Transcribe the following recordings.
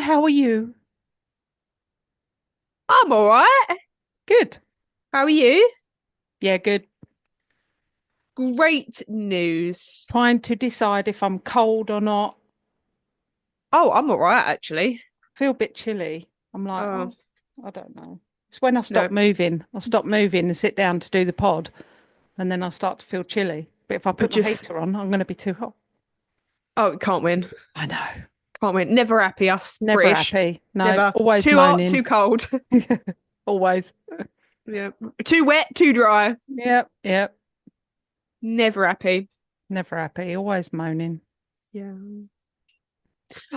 how are you? I'm all right. Good. How are you? Yeah, good. Great news. Trying to decide if I'm cold or not. Oh, I'm all right, actually. Feel a bit chilly. I'm like, Oh, oh, I don't know. It's when I no, stop moving. I stop moving and sit down to do the pod, and then I start to feel chilly. But if I but put my just, heater on, I'm going to be too hot. oh, can't win. I know. Can't win. Never happy, us Never British. happy. No, Never. always Too hot, moaning. too cold. Always. Yeah. Too wet, too dry. Yep, yep. Never happy. Never happy. Always moaning. Yeah.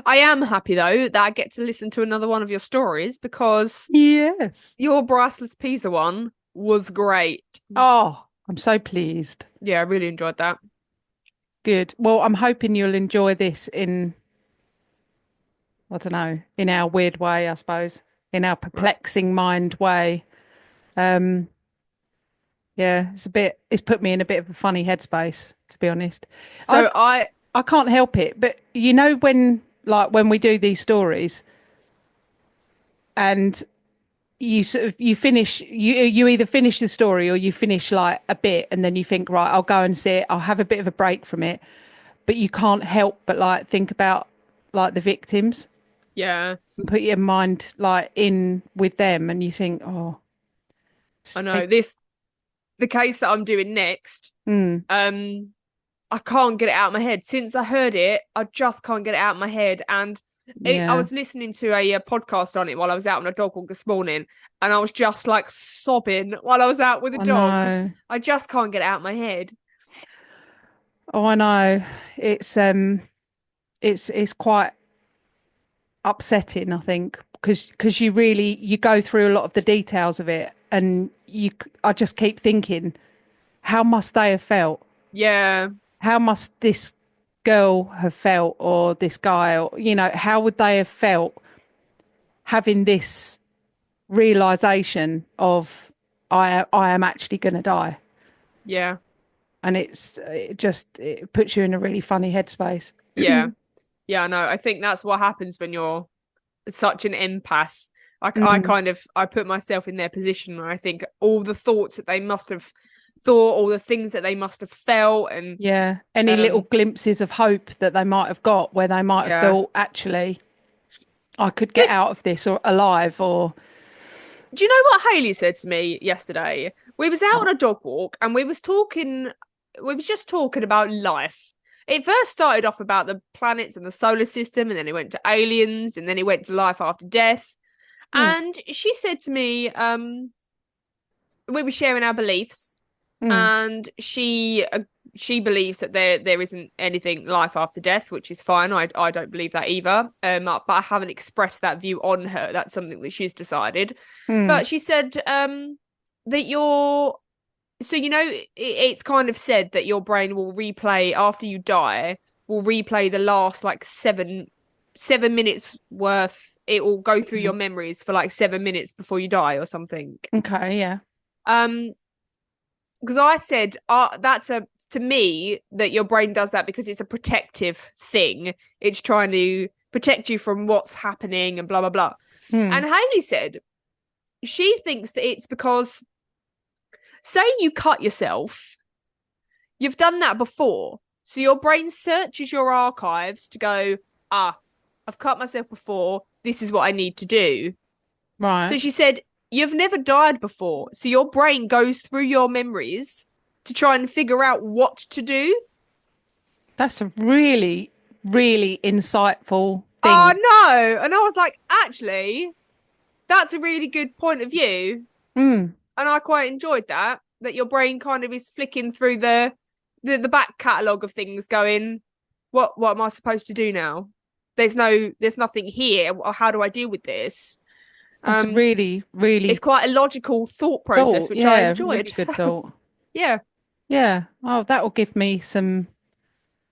I am happy, though, that I get to listen to another one of your stories because Yes. your Priceless Pizza one was great. Oh, I'm so pleased. Yeah, I really enjoyed that. Good. Well, I'm hoping you'll enjoy this in I don't know, in our weird way, I suppose, in our Right. perplexing mind way. Um, yeah, it's put me in a bit of a funny headspace, to be honest. I, So I, I can't help it, but you know, when we do these stories and you finish, you either finish the story or you finish like a bit and then you think, right, I'll go and see it. I'll have a bit of a break from it, but you can't help but like think about like the victims yeah, and put your mind like in with them and you think, oh, I They, know the case that I'm doing next. mm, Um, I can't get it out of my head. Since I heard it, I just can't get it out of my head. And I yeah, was listening to a podcast on it while I was out on a dog walk this morning, and I was just like sobbing while I was out with a I dog. know. I just can't get it out of my head. Oh, I know. It's it's quite upsetting, I think, because you go through a lot of the details of it, and I just keep thinking, how must they have felt? Yeah, How must this girl have felt, or this guy, or how would they have felt having this realization of I am actually going to die, yeah, and it puts you in a really funny headspace. yeah, yeah. I know. I think that's what happens when you're such an empath. Like Mm, I put myself in their position and I think all the thoughts that they must have thought, all the things that they must have felt, and yeah. Any little um, glimpses of hope that they might have got where they might have yeah. thought, actually, I could get But out of this or alive or do you know what Haley said to me yesterday? We was out on what? a dog walk and we was just talking about life. It first started off about the planets and the solar system, and then it went to aliens, and then it went to life after death. Mm, And she said to me, we were sharing our beliefs, mm, and she believes that there isn't anything life after death, which is fine. I don't believe that either. But I haven't expressed that view on her. That's something that she's decided. mm. But she said that it's kind of said that your brain will replay after you die, will replay the last like seven minutes worth. It will go through your Okay. memories for like 7 minutes before you die or something. Okay, yeah. Um, because I said, that's a to me that your brain does that because it's a protective thing. It's trying to protect you from what's happening and blah blah blah. Mm. And Haley said she thinks that it's because say you cut yourself, you've done that before. So your brain searches your archives to go, I've cut myself before. This is what I need to do. So Right. she said, you've never died before. So your brain goes through your memories to try and figure out what to do. That's a really, really insightful Oh, thing. no. And I was like, actually, that's a really good point of view. Mm. And I quite enjoyed that, that your brain kind of is flicking through the back catalogue of things going, what am I supposed to do now? There's nothing here. How do I deal with this? That's a Um, really, it's really quite a logical thought process, thought. which I Yeah, really enjoyed. good thought. Yeah. Yeah. Oh, that will give me some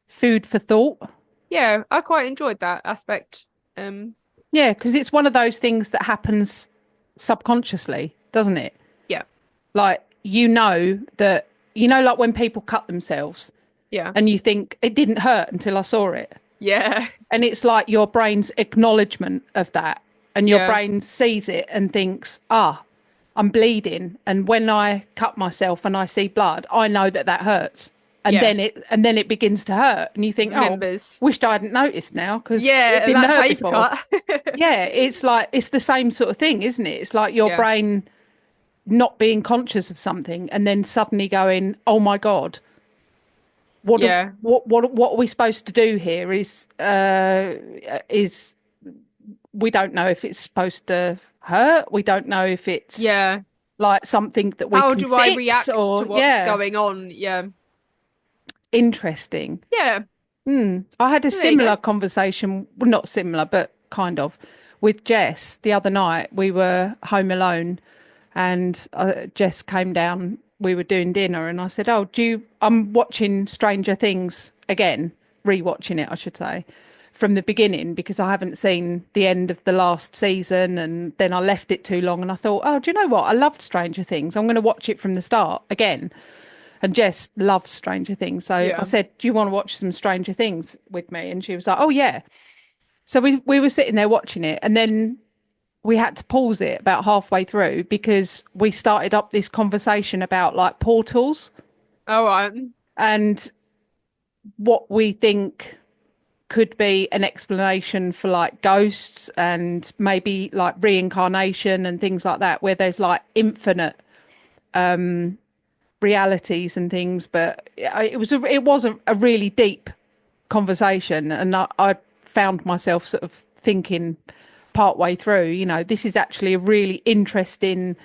food for thought. Yeah, I quite enjoyed that aspect. Um, Yeah, because it's one of those things that happens subconsciously, doesn't it? yeah, Like, like when people cut themselves yeah, and you think it didn't hurt until I saw it. Yeah. And it's like your brain's acknowledgement of that. And your Yeah. brain sees it and thinks, ah, I'm bleeding. And when I cut myself and I see blood, I know that that hurts. Yeah. And then it begins to hurt. And you think, oh, Remembers. wished I hadn't noticed now because it Yeah, didn't that hurt paper before. cut. Yeah, it's like it's the same sort of thing, isn't it? It's like your Yeah. brain not being conscious of something and then suddenly going, oh my God, Yeah. what are we supposed to do here is we don't know if it's supposed to hurt. We don't know if it's Yeah. like something that we How can do I fix react to or what's yeah, going on? Yeah. interesting. Yeah. I had a There you go. similar conversation, well, not similar, but kind of, with Jess the other night. We were home alone and Jess came down. We were doing dinner and I said, oh, I'm watching Stranger Things again, rewatching it, I should say, from the beginning because I haven't seen the end of the last season and then I left it too long and I thought, oh, do you know what? I loved Stranger Things. I'm going to watch it from the start again. And Jess loves Stranger Things. So I Yeah. said, do you want to watch some Stranger Things with me? And she was like, oh, yeah. So we were sitting there watching it. And then we had to pause it about halfway through because we started up this conversation about like portals All right. and what we think could be an explanation for like ghosts and maybe like reincarnation and things like that, where there's like infinite realities and things. But it was a really deep conversation, and I found myself sort of thinking part way through, this is actually a really interesting,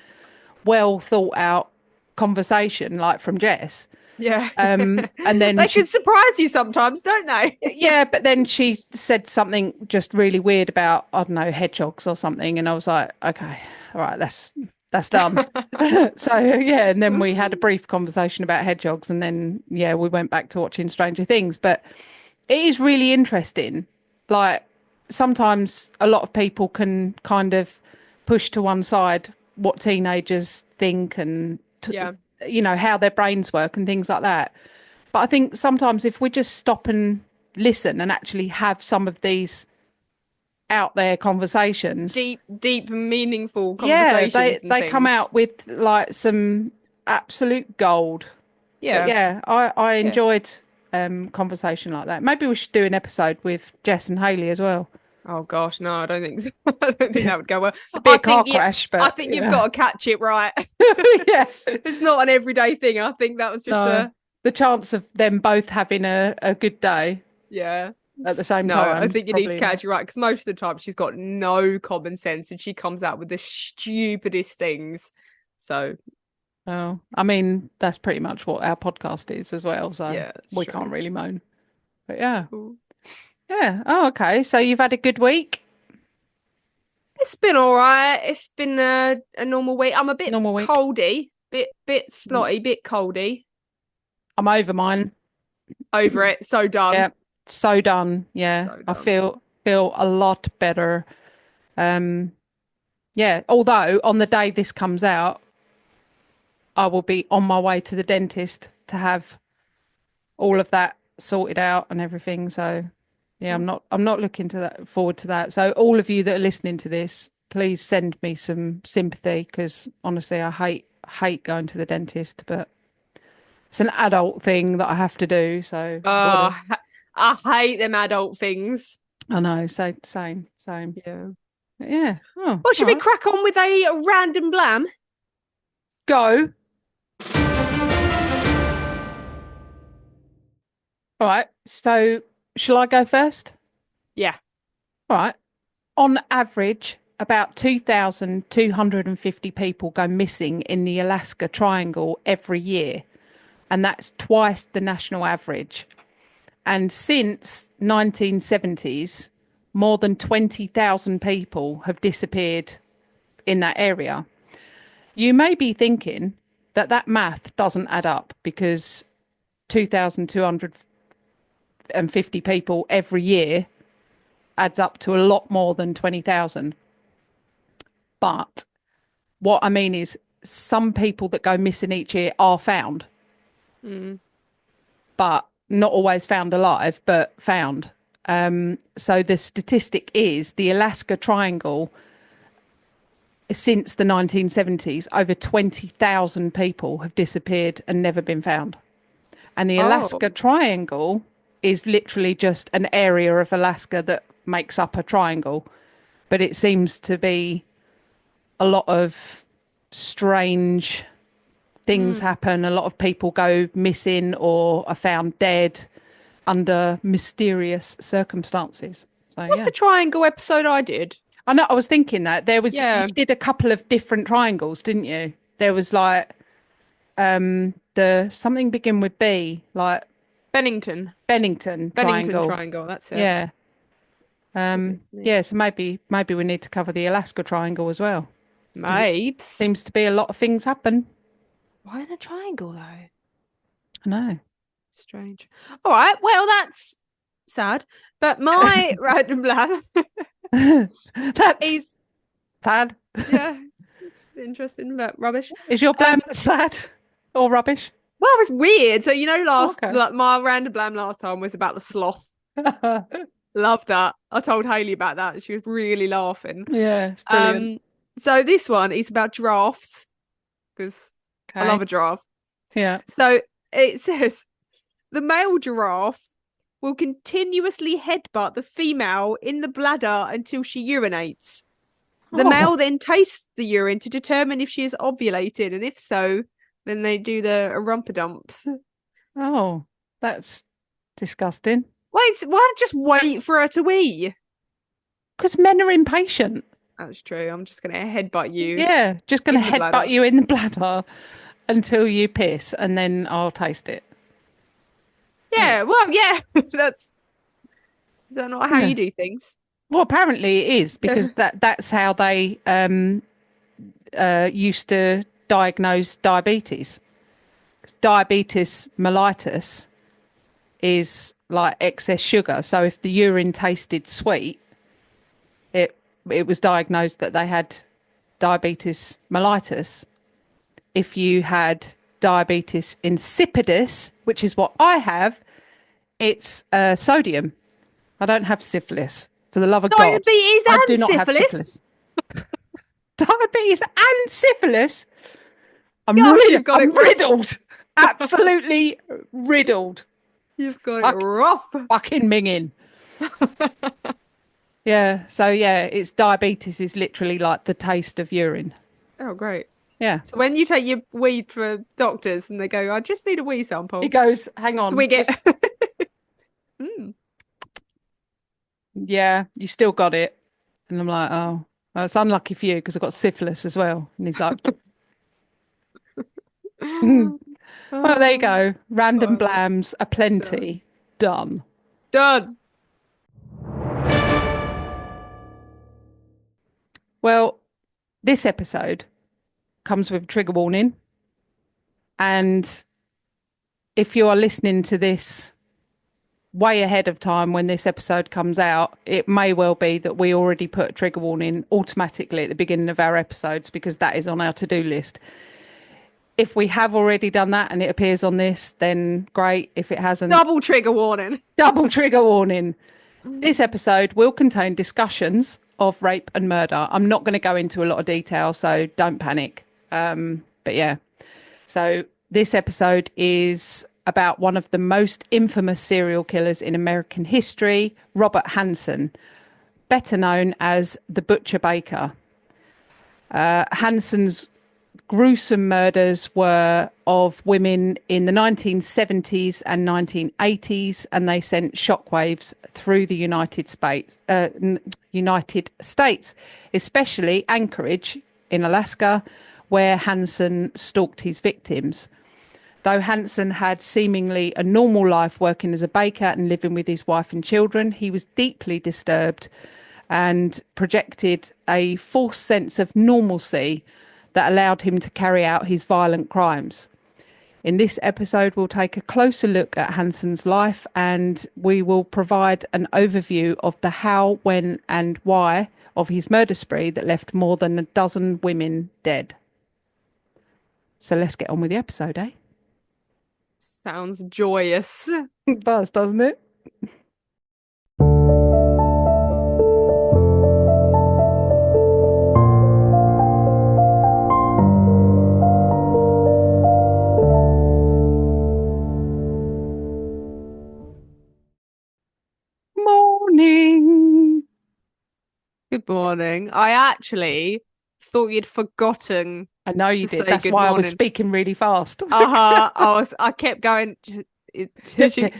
well thought out conversation, like from Jess. Yeah. And then They can she, surprise you sometimes, don't they? yeah, but then she said something just really weird about, I don't know, hedgehogs or something, and I was like, okay, all right, that's done. So yeah, and then we had a brief conversation about hedgehogs, and then yeah, we went back to watching Stranger Things. But it is really interesting. Like sometimes a lot of people can kind of push to one side what teenagers think and Yeah. how their brains work and things like that. But I think sometimes if we just stop and listen and actually have some of these out there conversations, Deep, deep, meaningful yeah, they conversations and they come things. out with like some absolute gold. But Yeah. yeah, I Yeah. enjoyed conversation like that. Maybe we should do an episode with Jess and Haley as well. Oh gosh, no, I don't think so. I don't think that would go well. It'd be a car crash, I but think you've got to catch it right. yeah. It's not an everyday thing. I think that was just No, a the chance of them both having a good day yeah. at the same No, I time, think you need to probably catch not. it right because most of the time she's got no common sense and she comes out with the stupidest things. So Oh, I mean, that's pretty much what our podcast is as well. So yeah, it's we can't true. really moan. But yeah. Cool. Yeah. Oh, okay. So you've had a good week? It's been all right. It's been a normal week. I'm a bit Normal week. coldy, bit snotty, bit coldy. I'm over mine. Over it. So done. Yeah. So done. Yeah. So I done. feel a lot better. Um, yeah. Although on the day this comes out, I will be on my way to the dentist to have all of that sorted out and everything. So yeah, I'm not looking to that forward to that. So all of you that are listening to this, please send me some sympathy because honestly, I hate going to the dentist, but it's an adult thing that I have to do. So Oh, I hate them adult things. I know. So same. Yeah. But yeah. Oh, Well, all should we right. crack on with a random blam? Go. All right. So shall I go first? Yeah. All right. On average, about 2,250 people go missing in the Alaska Triangle every year, and that's twice the national average. And since 1970s, more than 20,000 people have disappeared in that area. You may be thinking that that math doesn't add up because 2,250 people every year adds up to a lot more than 20,000. But what I mean is some people that go missing each year are found, Mm. but not always found alive, but found. So the statistic is the Alaska Triangle, since the 1970s, over 20,000 people have disappeared and never been found. And the Oh. Alaska Triangle is literally just an area of Alaska that makes up a triangle. But it seems to be a lot of strange things Mm. happen. A lot of people go missing or are found dead under mysterious circumstances. So What's yeah, the triangle episode I did? I know. I was thinking that you Yeah. did a couple of different triangles, didn't you? There was like the something begin with B, like Bennington. Bennington Bennington Triangle. Triangle, that's it. Yeah. Goodness me. Yeah, so maybe we need to cover the Alaska Triangle as well, because it Mapes. seems to be a lot of things happen. Why in a triangle though? I know. Strange. All right, well that's sad. But my random blam That's is sad. yeah, it's interesting but rubbish. Is your blam sad or rubbish? Well, it's weird. So you know, last Okay. like my random blam last time was about the sloth. Love that. I told Hayley about that, and she was really laughing. Yeah, it's brilliant. So this one is about giraffes because I Okay. love a giraffe. Yeah. So it says the male giraffe will continuously headbutt the female in the bladder until she urinates. The Oh, male then tastes the urine to determine if she is ovulated, and if so, then they do the rumpa dumps. oh, that's disgusting. Why not just wait for her to wee? Because men are impatient. That's true. I'm just gonna headbutt you Yeah, just going in to the headbutt bladder. you in the bladder until you piss, and then I'll taste it. Yeah. Yeah, well, yeah. That's is that not how Yeah. you do things? Well, apparently it is because that's how they used to diagnose diabetes. 'Cause diabetes mellitus is like excess sugar. So if the urine tasted sweet, it it was diagnosed that they had diabetes mellitus. If you had diabetes insipidus, which is what I have, it's sodium. I don't have syphilis. For the love of God, Diabetes I and do not have syphilis. syphilis. Diabetes and syphilis. Gosh, you've got it I'm rough. riddled. Absolutely riddled. You've got it Fuck, rough. fucking minging. Yeah. So yeah, it's diabetes is literally like the taste of urine. Oh, great. Yeah. So when you take your weed for doctors and they go, I just need a wee He sample, goes, hang do on. we get Mm. Yeah, you still got it. And I'm like, oh, well, it's unlucky for you because I've got syphilis as well. And he's like, well, there you Oh, go. Random God. blams aplenty. Done. Done. Well, this episode comes with a trigger warning. And if you are listening to this way ahead of time when this episode comes out, it may well be that we already put a trigger warning automatically at the beginning of our episodes because that is on our to-do list. If we have already done that and it appears on this, then great. If it hasn't, Double trigger warning. double trigger warning. This episode will contain discussions of rape and murder. I'm not going to go into a lot of detail, so don't panic. But yeah, so this episode is about one of the most infamous serial killers in American history, Robert Hansen, better known as the Butcher Baker. Hansen's gruesome murders were of women in the 1970s and 1980s, and they sent shockwaves through the United States, especially Anchorage in Alaska, where Hansen stalked his victims. Though Hansen had seemingly a normal life working as a baker and living with his wife and children, he was deeply disturbed and projected a false sense of normalcy that allowed him to carry out his violent crimes. In this episode, we'll take a closer look at Hansen's life and we will provide an overview of the how, when, and why of his murder spree that left more than a dozen women dead. So let's get on with the episode, eh? Sounds joyous. It does, doesn't it? Good morning. I actually thought you'd forgotten I know you to did. say That's good why I was morning. speaking really fast. I kept going. She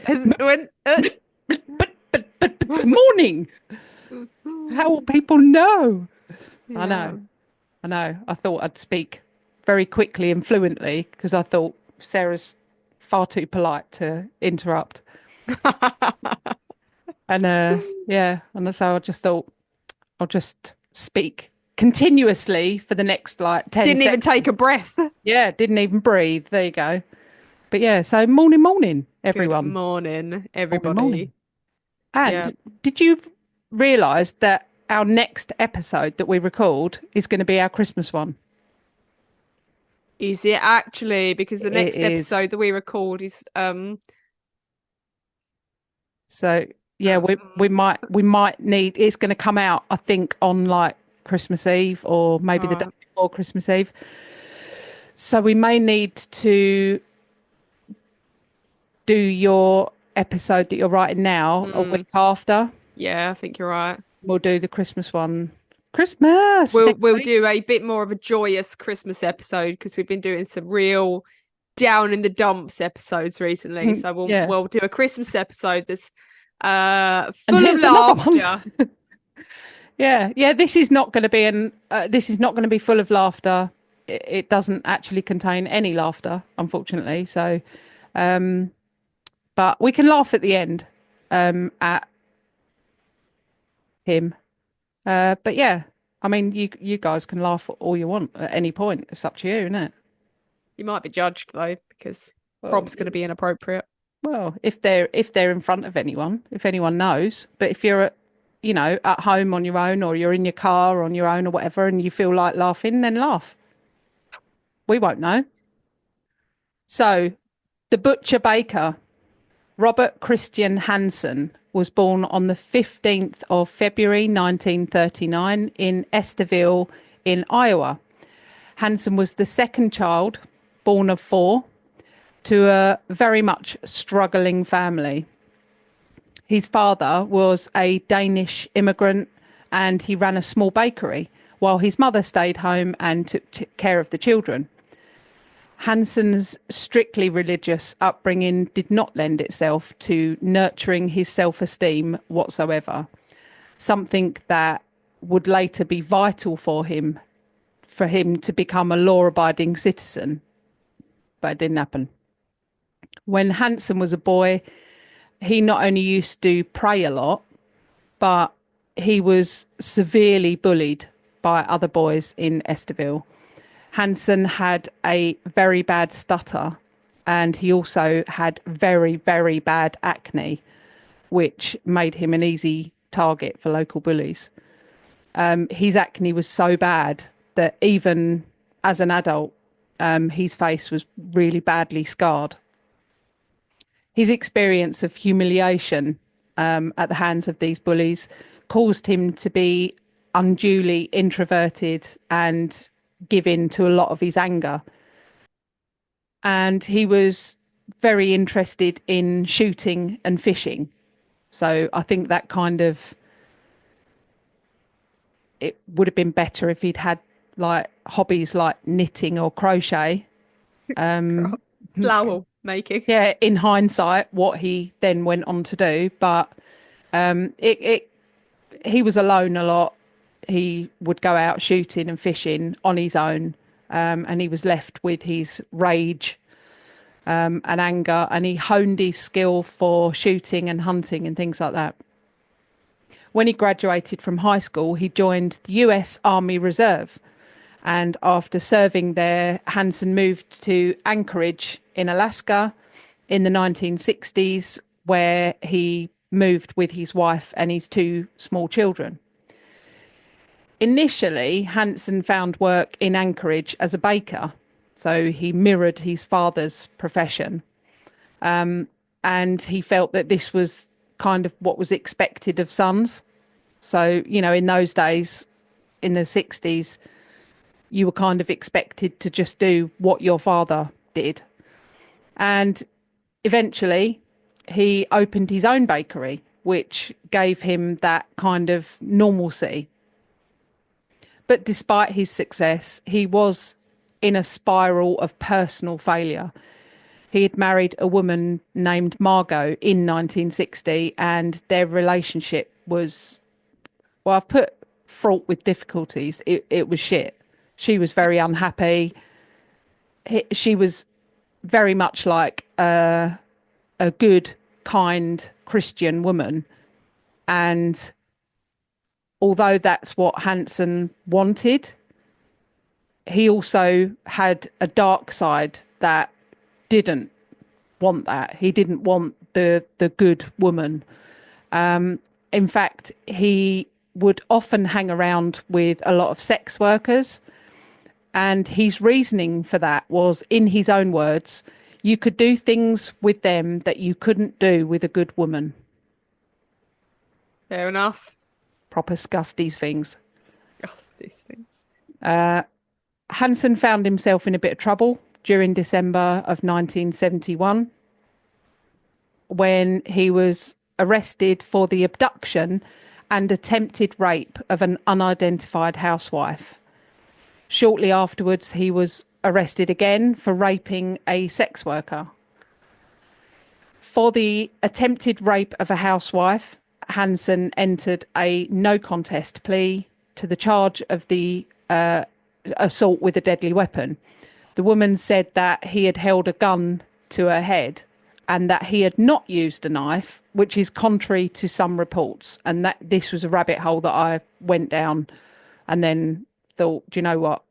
has when. But good morning. How will people know? I Yeah. know. I know. I thought I'd speak very quickly and fluently because I thought Sarah's far too polite to interrupt. And yeah, and so I just thought I'll just speak continuously for the next like 10 Didn't even take a seconds. breath. Yeah, didn't even breathe. There you go. But yeah, so morning, morning, Good everyone. morning, Morning, morning. everybody. Yeah. And did you realise that our next episode that we record is going to be our Christmas one? Is it actually? Because the It next is. episode that we record is So yeah, we um might need it's going to come out, I think, on like Christmas Eve or maybe the day right. before Christmas Eve. So we may need to do your episode that you're writing now a Mm, week after. yeah, I think you're right. We'll do the Christmas one. Christmas We'll next we'll week. do a bit more of a joyous Christmas episode because we've been doing some real down in the dumps episodes recently. So we'll Yeah. we'll do a Christmas episode that's And full of here's another one. laughter. Yeah. Yeah, this is not going to be this is not going to be full of laughter. It doesn't actually contain any laughter, unfortunately. So but we can laugh at the end at him. But yeah, I mean, you guys can laugh all you want at any point. It's up to you, isn't it? You might be judged though because Well, prob's going to be inappropriate. well, if they're in front of anyone, if anyone knows. But if you're at, at home on your own, or you're in your car on your own, or whatever, and you feel like laughing, then laugh. We won't know. So, the butcher baker, Robert Christian Hansen, was born on the 15th of February 1939 in Estherville in Iowa. Hansen was the second child, born of four, to a very much struggling family. His father was a Danish immigrant and he ran a small bakery while his mother stayed home and took care of the children. Hansen's strictly religious upbringing did not lend itself to nurturing his self-esteem whatsoever, something that would later be vital for him to become a law-abiding citizen, but it didn't happen. When Hansen was a boy, he not only used to pray a lot, but he was severely bullied by other boys in Estherville. Hansen had a very bad stutter and he also had very, very bad acne, which made him an easy target for local bullies. His acne was so bad that even as an adult, his face was really badly scarred. His experience of humiliation at the hands of these bullies caused him to be unduly introverted and give in to a lot of his anger. And he was very interested in shooting and fishing. So I think that kind of, it would have been better if he'd had like hobbies like knitting or crochet. Flower making. Yeah, in hindsight, what he then went on to do. But it he was alone a lot. He would go out shooting and fishing on his own, and he was left with his rage and anger, and he honed his skill for shooting and hunting and things like that. When he graduated from high school, he joined the US Army Reserve. And after serving there, Hansen moved to Anchorage in Alaska in the 1960s, where he moved with his wife and his two small children. Initially, Hansen found work in Anchorage as a baker, so he mirrored his father's profession. And he felt that this was kind of what was expected of sons. So, in those days, in the 60s, you were kind of expected to just do what your father did. And eventually, he opened his own bakery, which gave him that kind of normalcy. But despite his success, he was in a spiral of personal failure. He had married a woman named Margot in 1960, and their relationship was, well, I've put fraught with difficulties. It was shit. She was very unhappy. She was very much like a good, kind Christian woman. And although that's what Hansen wanted, he also had a dark side that didn't want that. He didn't want the good woman. In fact, he would often hang around with a lot of sex workers. And his reasoning for that was, in his own words, you could do things with them that you couldn't do with a good woman. Fair enough. Proper scusties things. Disgusting things. Hansen found himself in a bit of trouble during December of 1971 when he was arrested for the abduction and attempted rape of an unidentified housewife. Shortly afterwards, he was arrested again for raping a sex worker. For the attempted rape of a housewife, Hansen entered a no contest plea to the charge of the assault with a deadly weapon. The woman said that he had held a gun to her head and that he had not used a knife, which is contrary to some reports. And that this was a rabbit hole that I went down and then thought, do you know what?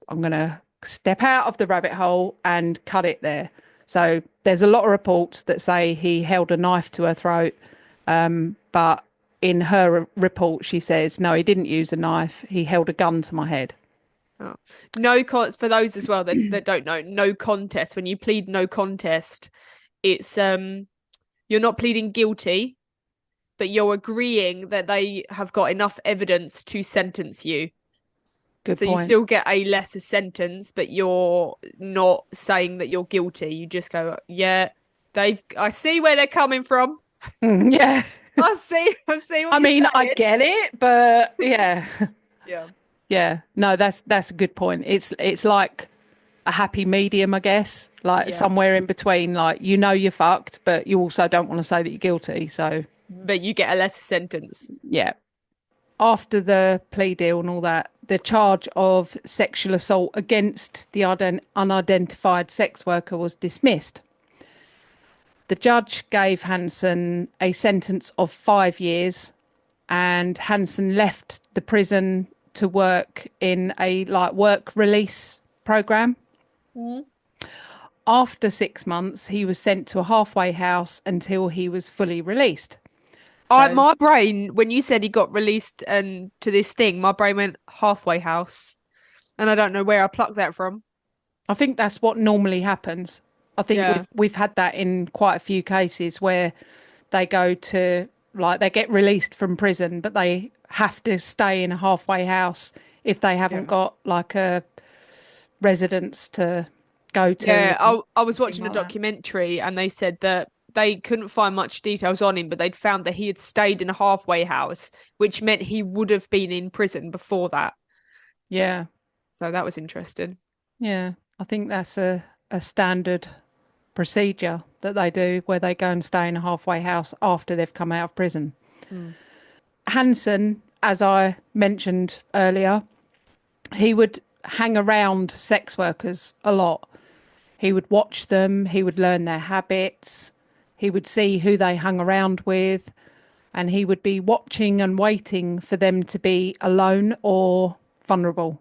I'm going to step out of the rabbit hole and cut it there. So there's a lot of reports that say he held a knife to her throat. But in her report, she says, no, he didn't use a knife. He held a gun to my head. Oh. For those as well that don't know, no contest. When you plead no contest, it's you're not pleading guilty, but you're agreeing that they have got enough evidence to sentence you. Good so point. You still get a lesser sentence, but you're not saying that you're guilty. You just go, yeah, I see where they're coming from. Yeah. I see what I mean, saying. I get it, but yeah. Yeah. Yeah. No, that's a good point. It's like a happy medium, I guess. Like somewhere in between, like, you're fucked, but you also don't want to say that you're guilty. So but you get a lesser sentence. Yeah. After the plea deal and all that, the charge of sexual assault against the unidentified sex worker was dismissed. The judge gave Hansen a sentence of 5 years, and Hansen left the prison to work in a work release program. Mm. After 6 months, he was sent to a halfway house until he was fully released. My brain, when you said he got released and to this thing, my brain went halfway house, and I don't know where I plucked that from. I think that's what normally happens. I think we've had that in quite a few cases where they go to, they get released from prison, but they have to stay in a halfway house if they haven't got a residence to go to. Yeah, I was watching a documentary and they said that they couldn't find much details on him, but they'd found that he had stayed in a halfway house, which meant he would have been in prison before that. Yeah. So that was interesting. Yeah, I think that's a standard procedure that they do, where they go and stay in a halfway house after they've come out of prison. Hansen, as I mentioned earlier, he would hang around sex workers a lot. He would watch them, he would learn their habits, he would see who they hung around with, and he would be watching and waiting for them to be alone or vulnerable.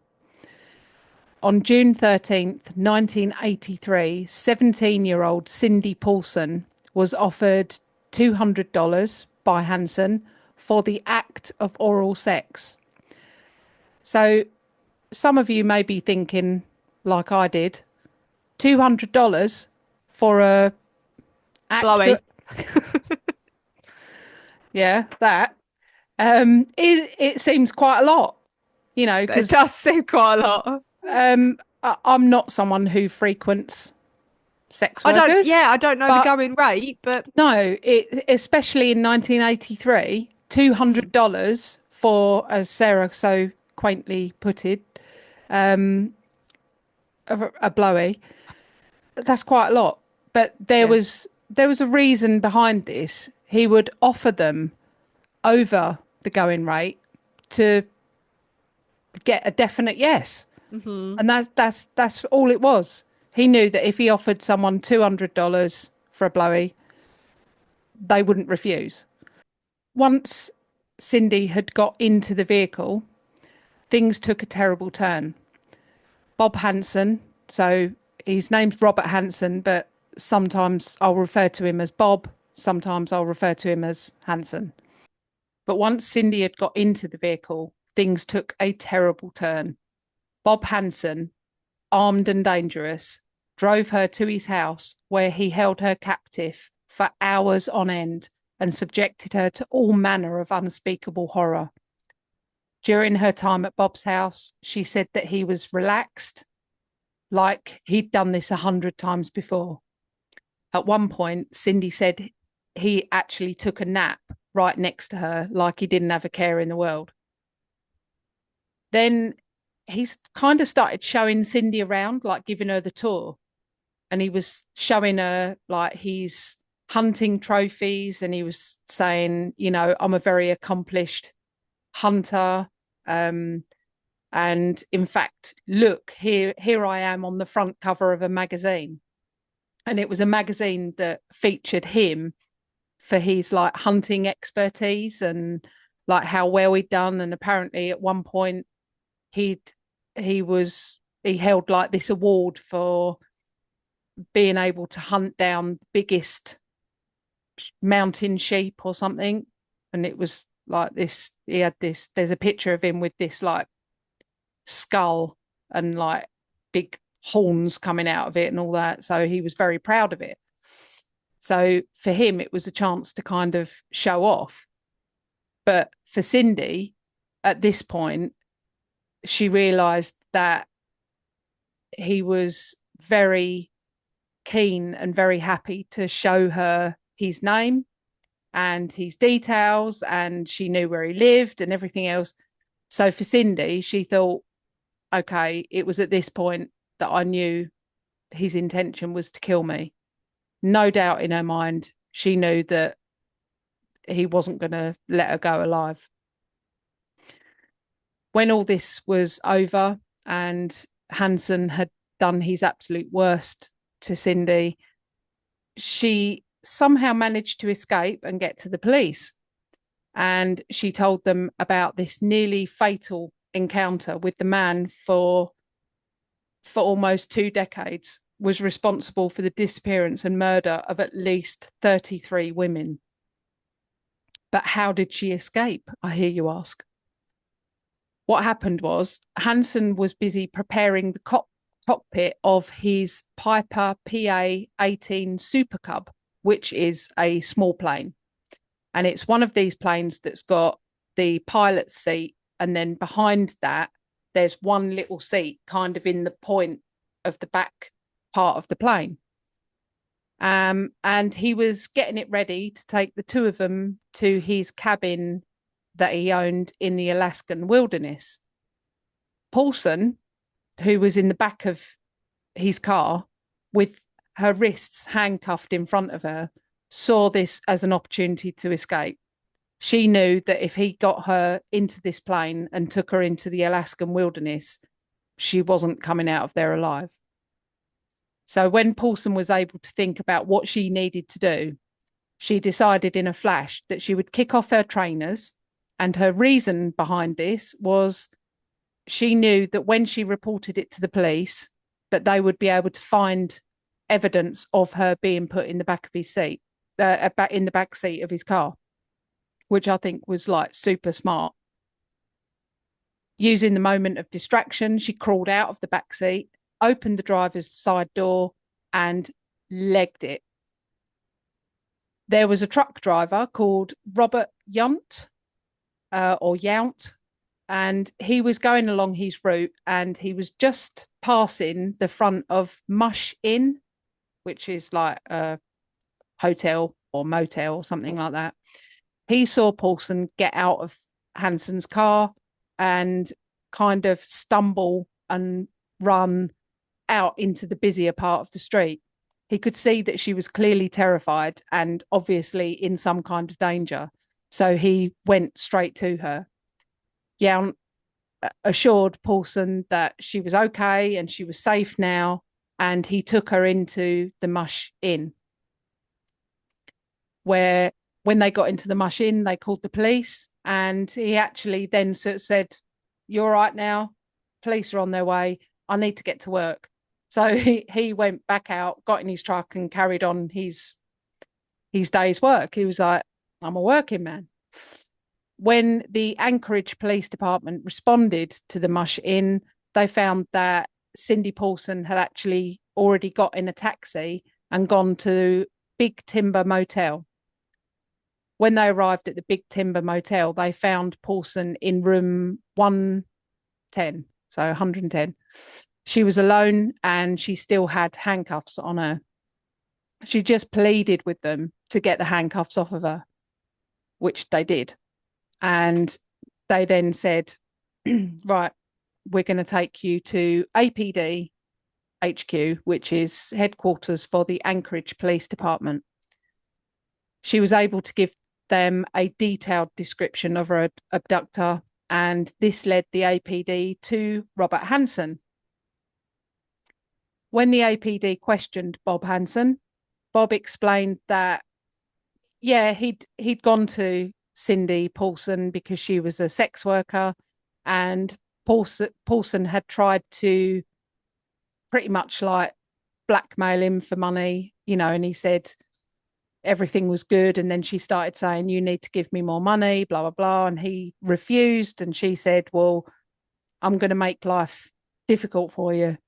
On June 13th, 1983, 17-year-old Cindy Paulson was offered $200 by Hansen for the act of oral sex. So some of you may be thinking, like I did, $200 for a act Blowy. Yeah, that. It seems quite a lot, It does seem quite a lot. I'm not someone who frequents sex workers. I don't know the going rate, but no, especially in 1983, $200 for, as Sarah so quaintly putted, a blowy. That's quite a lot. But Yeah. there was a reason behind this. He would offer them over the going rate to get a definite yes. Hmm. And that's all it was. He knew that if he offered someone $200 for a blowy, they wouldn't refuse. Once Cindy had got into the vehicle, things took a terrible turn. Bob Hansen, so his name's Robert Hansen, but sometimes I'll refer to him as Bob, sometimes I'll refer to him as Hansen. But once Cindy had got into the vehicle, things took a terrible turn. Bob Hansen, armed and dangerous, drove her to his house where he held her captive for hours on end and subjected her to all manner of unspeakable horror. During her time at Bob's house, she said that he was relaxed, like he'd done this 100 times before. At one point, Cindy said he actually took a nap right next to her, like he didn't have a care in the world. Then he's kind of started showing Cindy around, like giving her the tour. And he was showing her like he's hunting trophies, and he was saying, you know, I'm a very accomplished hunter. And in fact, look, here I am on the front cover of a magazine. And it was a magazine that featured him for his like hunting expertise and like how well he'd done. And apparently at one point he'd he held like this award for being able to hunt down the biggest mountain sheep or something. And it was like this, he had this, there's a picture of him with this like skull and like big horns coming out of it and all that. So he was very proud of it. So for him, it was a chance to kind of show off. But for Cindy, at this point, she realized that he was very keen and very happy to show her his name and his details, and she knew where he lived and everything else. So for Cindy, she thought, okay, it was at this point that I knew his intention was to kill me. No doubt in her mind, she knew that he wasn't going to let her go alive. When all this was over and Hansen had done his absolute worst to Cindy, she somehow managed to escape and get to the police. And she told them about this nearly fatal encounter with the man for almost 2 decades, was responsible for the disappearance and murder of at least 33 women. But how did she escape, I hear you ask? What happened was Hansen was busy preparing the cockpit of his Piper PA-18 Super Cub, which is a small plane. And it's one of these planes that's got the pilot's seat, and then behind that, there's one little seat kind of in the point of the back part of the plane. And he was getting it ready to take the two of them to his cabin that he owned in the Alaskan wilderness. Paulson, who was in the back of his car with her wrists handcuffed in front of her, saw this as an opportunity to escape. She knew that if he got her into this plane and took her into the Alaskan wilderness, she wasn't coming out of there alive. So when Paulson was able to think about what she needed to do, she decided in a flash that she would kick off her trainers. And her reason behind this was she knew that when she reported it to the police, that they would be able to find evidence of her being put in the back of his seat, in the back seat of his car, which I think was like super smart. Using the moment of distraction, she crawled out of the back seat, opened the driver's side door, and legged it. There was a truck driver called Robert Yount, or Yount, and he was going along his route, and he was just passing the front of Mush Inn, which is like a hotel or motel or something like that. He saw Paulson get out of Hansen's car and kind of stumble and run out into the busier part of the street. He could see that she was clearly terrified and obviously in some kind of danger. So he went straight to her. Young assured Paulson that she was okay and she was safe now, and he took her into the Mush Inn, where when they got into the Mush Inn, they called the police, and he actually then said, "You're right now. Police are on their way. I need to get to work." So he went back out, got in his truck, and carried on his day's work. He was like, "I'm a working man." When the Anchorage Police Department responded to the Mush Inn, they found that Cindy Paulson had actually already got in a taxi and gone to Big Timber Motel. When they arrived at the Big Timber Motel, they found Paulson in room 110, so 110. She was alone and she still had handcuffs on her. She just pleaded with them to get the handcuffs off of her, which they did. And they then said, right, we're going to take you to APD HQ, which is headquarters for the Anchorage Police Department. She was able to give them a detailed description of her abductor, and this led the APD to Robert Hansen. When the APD questioned Bob Hansen, Bob explained that, yeah, he'd gone to Cindy Paulson because she was a sex worker, and Paulson had tried to pretty much like blackmail him for money, and he said everything was good, and then she started saying, "You need to give me more money, blah blah blah," and he refused, and she said, "Well, I'm going to make life difficult for you,"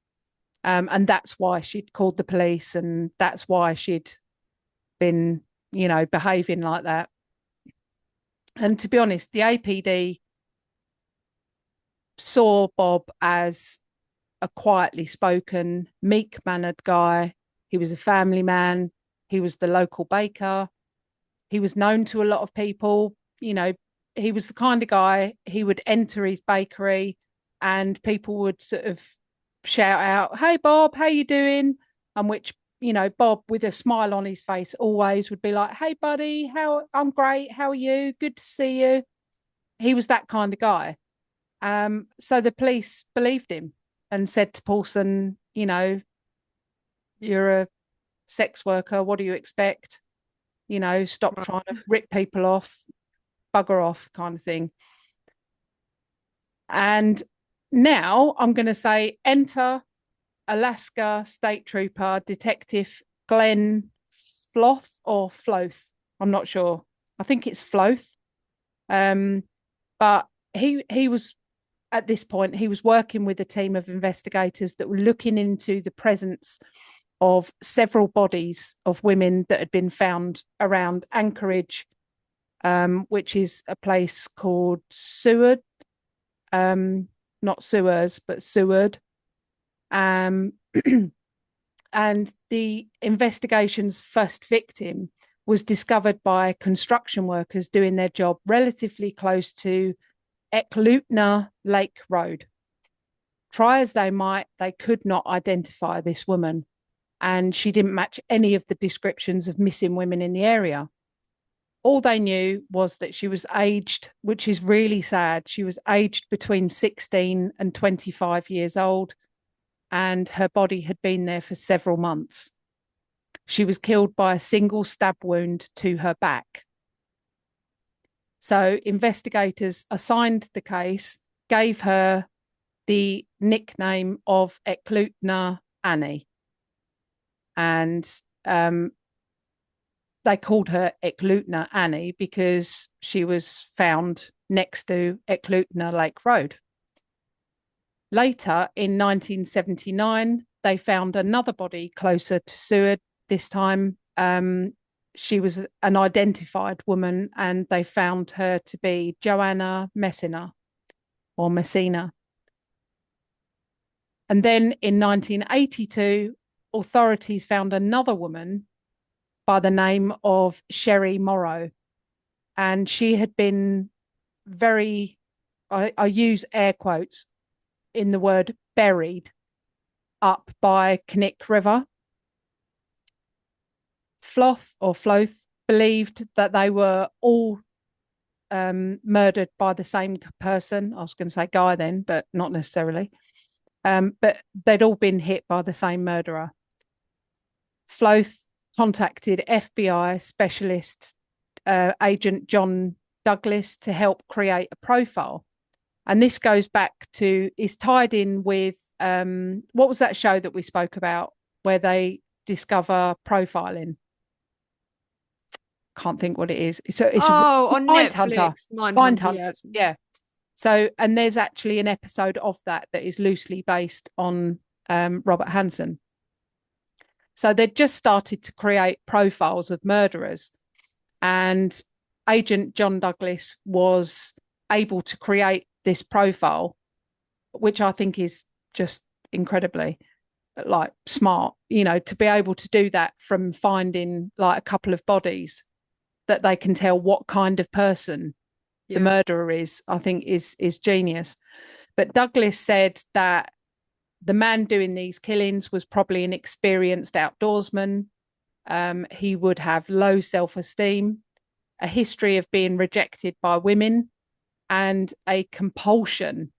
and that's why she'd called the police, and that's why she'd been behaving like that. And to be honest, the APD saw Bob as a quietly spoken, meek-mannered guy. He was a family man. He was the local baker. He was known to a lot of people. He was the kind of guy, he would enter his bakery and people would sort of shout out, "Hey, Bob, how you doing?" And which, Bob, with a smile on his face, always would be like, "Hey, buddy, I'm great. How are you? Good to see you." He was that kind of guy. So the police believed him and said to Paulson, "You're a sex worker. What do you expect? Stop trying to rip people off, bugger off," kind of thing. And now I'm going to say, enter Alaska State Trooper Detective Glenn Floth or Floth. I'm not sure. I think it's Floth. But he was, at this point, he was working with a team of investigators that were looking into the presence of several bodies of women that had been found around Anchorage, which is a place called Seward. Not Sewers, but Seward. And the investigation's first victim was discovered by construction workers doing their job relatively close to Eklutna Lake Road. Try as they might, they could not identify this woman, and she didn't match any of the descriptions of missing women in the area. All they knew was that she was aged, which is really sad. She was aged between 16 and 25 years old, and her body had been there for several months. She was killed by a single stab wound to her back. So investigators assigned the case, gave her the nickname of Eklutna Annie. And they called her Eklutna Annie because she was found next to Eklutna Lake Road. Later, in 1979, they found another body closer to Seward. This time, she was an identified woman, and they found her to be Joanna Messina. And then in 1982, authorities found another woman by the name of Sherry Morrow. And she had been I use air quotes, in the word buried up by Knik River. Floth believed that they were all murdered by the same person. I was going to say guy then, but not necessarily. But they'd all been hit by the same murderer. Floth contacted FBI specialist agent John Douglas to help create a profile. And this goes back to, is tied in with, what was that show that we spoke about where they discover profiling? Can't think what it is. So it's on Netflix. Mindhunters. Yeah. So, and there's actually an episode of that is loosely based on Robert Hansen. So they'd just started to create profiles of murderers, and Agent John Douglas was able to create this profile, which I think is just incredibly like smart, you know, to be able to do that from finding like a couple of bodies that they can tell what kind of person the murderer is, I think is genius. But Douglas said that the man doing these killings was probably an experienced outdoorsman. He would have low self-esteem, a history of being rejected by women, and a compulsion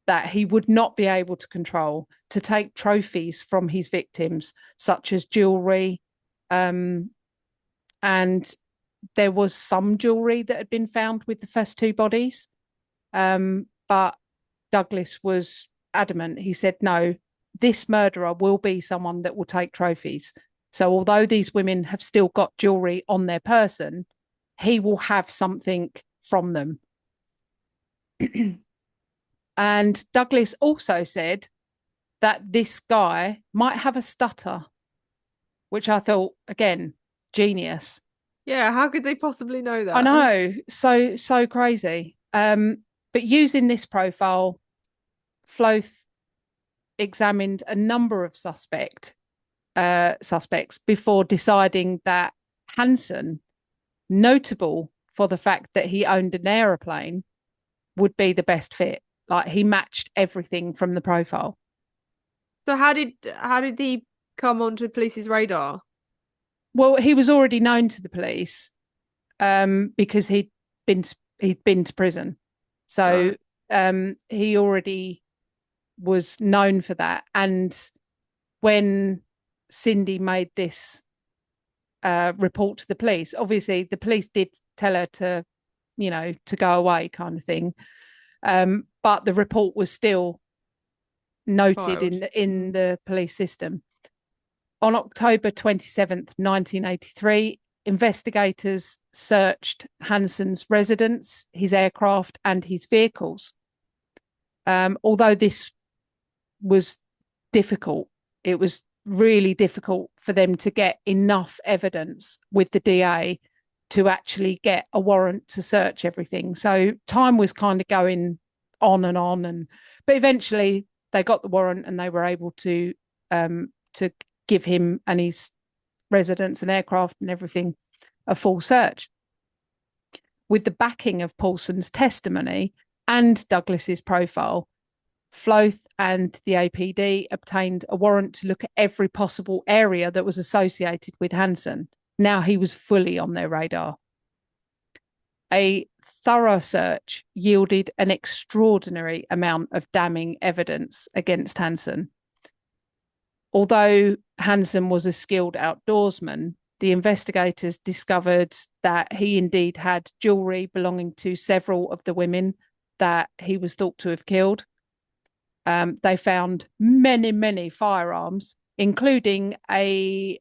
that he would not be able to control to take trophies from his victims, such as jewelry. And there was some jewelry that had been found with the first two bodies. But Douglas was adamant. He said, no, this murderer will be someone that will take trophies. So although these women have still got jewelry on their person, he will have something from them. And Douglas also said that this guy might have a stutter, which I thought, again, genius. Yeah, how could they possibly know that? I know, so crazy. But using this profile, Floth examined a number of suspects before deciding that Hansen, notable for the fact that he owned an aeroplane, would be the best fit. Like, he matched everything from the profile. So how did he come onto the police's radar? Well, he was already known to the police because he'd been to prison. So he already was known for that. And when Cindy made this report to the police, obviously the police did tell her to, you know, to go away kind of thing. But the report was still noted in the police system. On October 27th, 1983, investigators searched Hansen's residence, his aircraft, and his vehicles. Although this was difficult, it was really difficult for them to get enough evidence with the DA to actually get a warrant to search everything. So time was kind of going on, but eventually they got the warrant and they were able to give him and his residence and aircraft and everything a full search. With the backing of Paulson's testimony and Douglas's profile, Floth and the APD obtained a warrant to look at every possible area that was associated with Hansen. Now he was fully on their radar. A thorough search yielded an extraordinary amount of damning evidence against Hansen. Although Hansen was a skilled outdoorsman, the investigators discovered that he indeed had jewelry belonging to several of the women that he was thought to have killed. They found many firearms, including a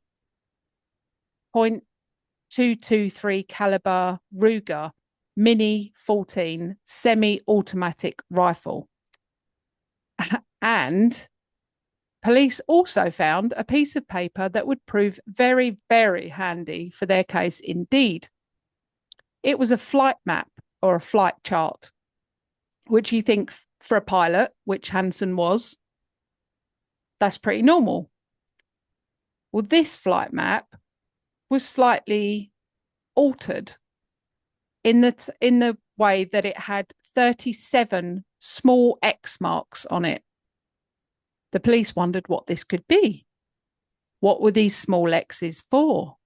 .223 caliber Ruger Mini 14 semi-automatic rifle. And police also found a piece of paper that would prove very, very handy for their case indeed. It was a flight map or a flight chart, which you think for a pilot, which Hansen was, that's pretty normal. Well, this flight map was slightly altered in the way that it had 37 small X marks on it. The police wondered what this could be. What were these small X's for?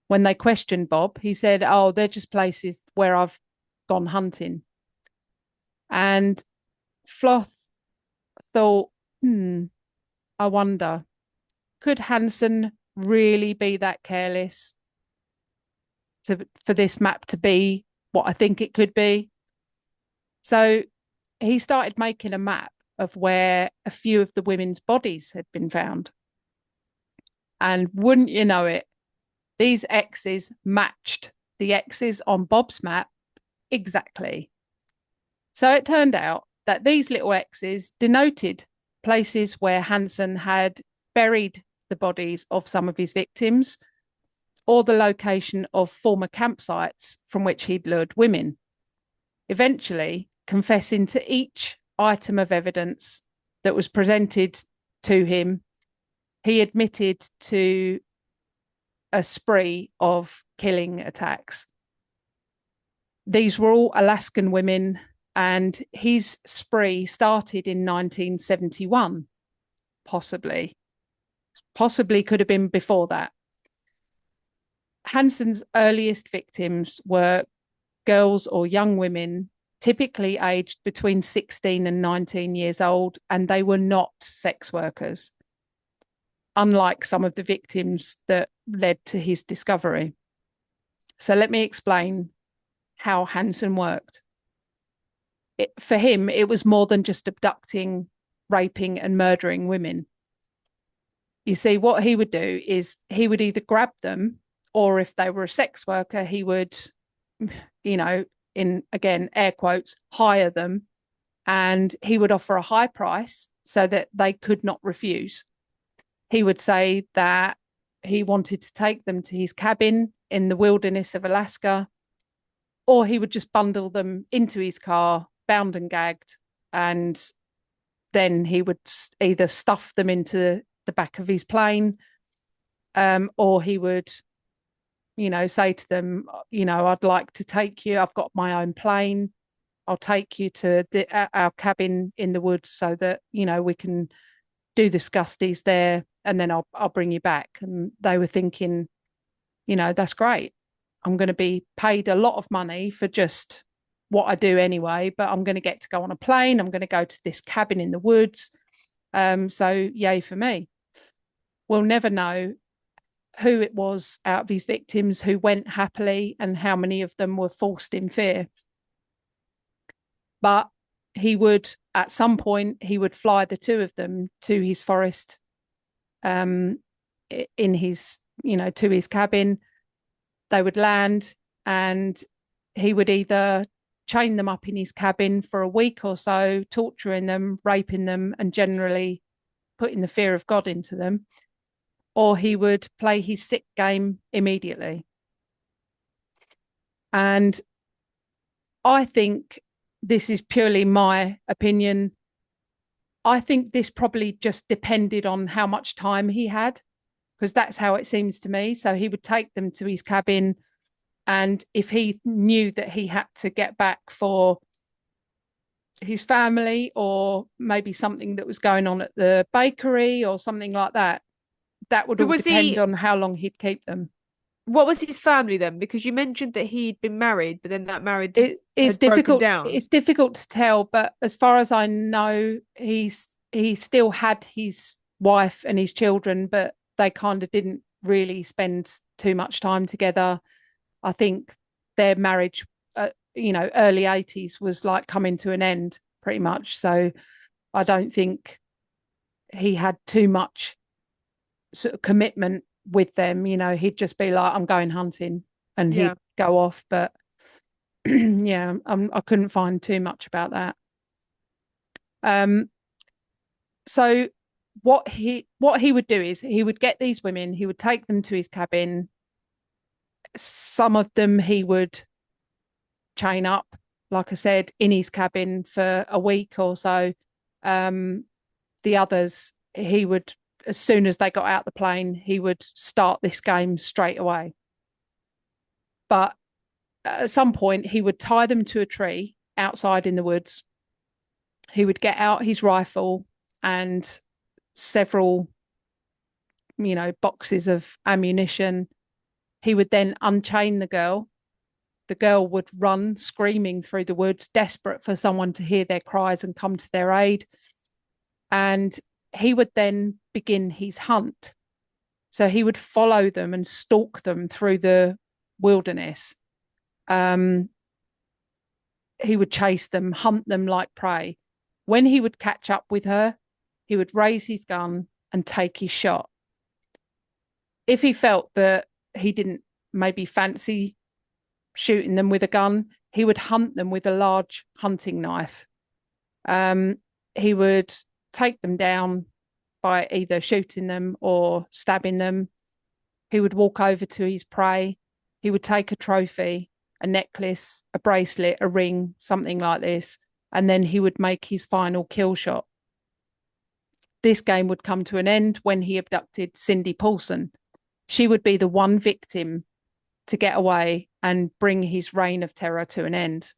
When they questioned Bob, he said, "Oh, they're just places where I've gone hunting." And Floth thought, I wonder, could Hansen really be that careless for this map to be what I think it could be? So he started making a map of where a few of the women's bodies had been found. And wouldn't you know it, these X's matched the X's on Bob's map exactly. So it turned out that these little X's denoted places where Hansen had buried the bodies of some of his victims, or the location of former campsites from which he'd lured women, eventually confessing to each item of evidence that was presented to him. He admitted to a spree of killing attacks. These were all Alaskan women, and his spree started in 1971, possibly could have been before that. Hansen's earliest victims were girls or young women, typically aged between 16 and 19 years old, and they were not sex workers, unlike some of the victims that led to his discovery. So let me explain how Hansen worked. For him, it was more than just abducting, raping, and murdering women. You see, what he would do is he would either grab them, or if they were a sex worker, he would, in, again, air quotes, hire them, and he would offer a high price so that they could not refuse. He would say that he wanted to take them to his cabin in the wilderness of Alaska, or he would just bundle them into his car, bound and gagged, and then he would either stuff them into the back of his plane, or he would, say to them, I'd like to take you. I've got my own plane. I'll take you to our cabin in the woods so that, we can do the scusties there, and then I'll bring you back. And they were thinking, that's great. I'm going to be paid a lot of money for just what I do anyway, but I'm going to get to go on a plane. I'm going to go to this cabin in the woods. So yay for me. We'll never know who it was out of his victims who went happily and how many of them were forced in fear. But he would, at some point, he would fly the two of them to his forest, in his, to his cabin. They would land, and he would either chain them up in his cabin for a week or so, torturing them, raping them, and generally putting the fear of God into them, or he would play his sick game immediately. And I think, this is purely my opinion, I think this probably just depended on how much time he had, because that's how it seems to me. So he would take them to his cabin, and if he knew that he had to get back for his family, or maybe something that was going on at the bakery or something like that, that would all depend on how long he'd keep them. What was his family then? Because you mentioned that he'd been married, but then that marriage it's difficult down. It's difficult to tell, but as far as I know, he still had his wife and his children, but they kind of didn't really spend too much time together. I think their marriage, early 80s was like coming to an end pretty much. So I don't think he had too much sort of commitment with them. He'd just be like, I'm going hunting, and he'd go off. But yeah, I couldn't find too much about that. So what he would do is he would get these women, he would take them to his cabin. Some of them he would chain up, like I said, in his cabin for a week or so. The others, he would, as soon as they got out the plane, he would start this game straight away. But at some point, he would tie them to a tree outside in the woods. He would get out his rifle and several, boxes of ammunition. He would then unchain the girl. The girl would run screaming through the woods, desperate for someone to hear their cries and come to their aid. And he would then begin his hunt. So he would follow them and stalk them through the wilderness. He would chase them, hunt them like prey. When he would catch up with her, he would raise his gun and take his shot. If he felt that he didn't maybe fancy shooting them with a gun, he would hunt them with a large hunting knife. He would take them down by either shooting them or stabbing them. He would walk over to his prey. He would take a trophy, a necklace, a bracelet, a ring, something like this, and then he would make his final kill shot. This game would come to an end when he abducted Cindy Paulson. She would be the one victim to get away and bring his reign of terror to an end.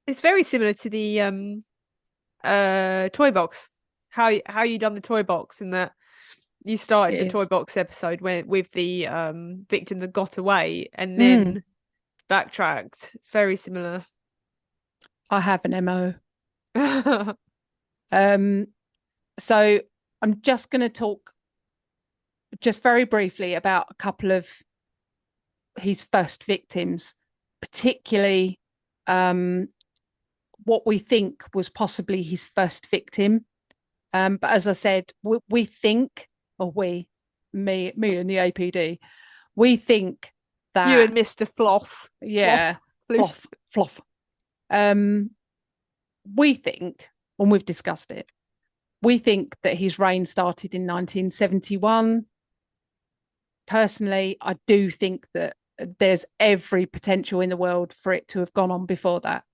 It's very similar to the toy box. How you done the toy box, in that you started the toy box episode with the victim that got away and then backtracked. It's very similar. I have an MO. So I'm just going to talk just very briefly about a couple of his first victims, particularly what we think was possibly his first victim. But as I said, we think, or me and the APD, we think that you and Mr. Floss. Yeah, Floff. We think, and we've discussed it, we think that his reign started in 1971. Personally, I do think that there's every potential in the world for it to have gone on before that.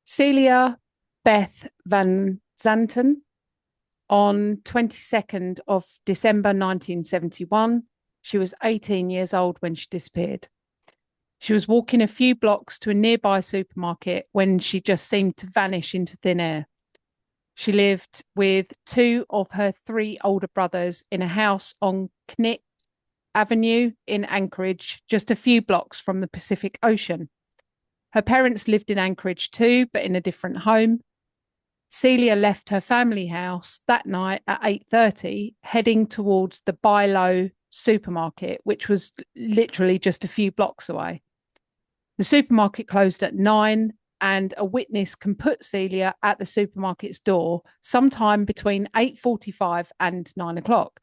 Celia Beth Van Zanten, on 22nd of December 1971, she was 18 years old when she disappeared. She was walking a few blocks to a nearby supermarket when she just seemed to vanish into thin air. She lived with two of her three older brothers in a house on Knick Avenue in Anchorage, just a few blocks from the Pacific Ocean. Her parents lived in Anchorage too, but in a different home. Celia left her family house that night at 8:30, heading towards the Buy Low supermarket, which was literally just a few blocks away. The supermarket closed at 9, and a witness can put Celia at the supermarket's door sometime between 8:45 and 9 o'clock.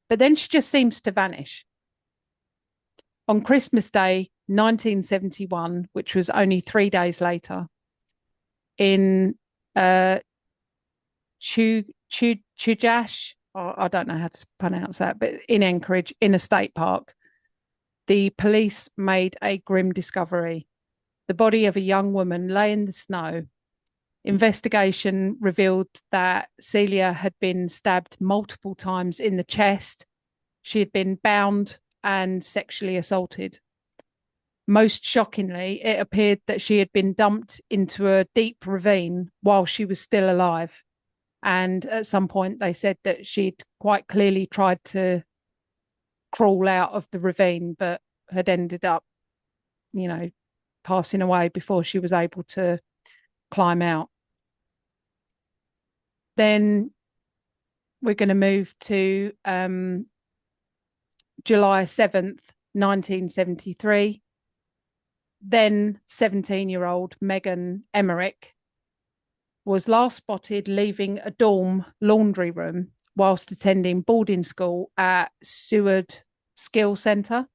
But then she just seems to vanish. On Christmas Day, 1971, which was only 3 days later, in Chujash, I don't know how to pronounce that, but in Anchorage, in a state park, the police made a grim discovery. The body of a young woman lay in the snow. Investigation revealed that Celia had been stabbed multiple times in the chest. She had been bound and sexually assaulted. Most shockingly, it appeared that she had been dumped into a deep ravine while she was still alive. And at some point, they said that she'd quite clearly tried to crawl out of the ravine, but had ended up, passing away before she was able to climb out. Then we're going to move to July 7th, 1973. Then 17-year-old Megan Emmerich was last spotted leaving a dorm laundry room whilst attending boarding school at Seward Skill Centre.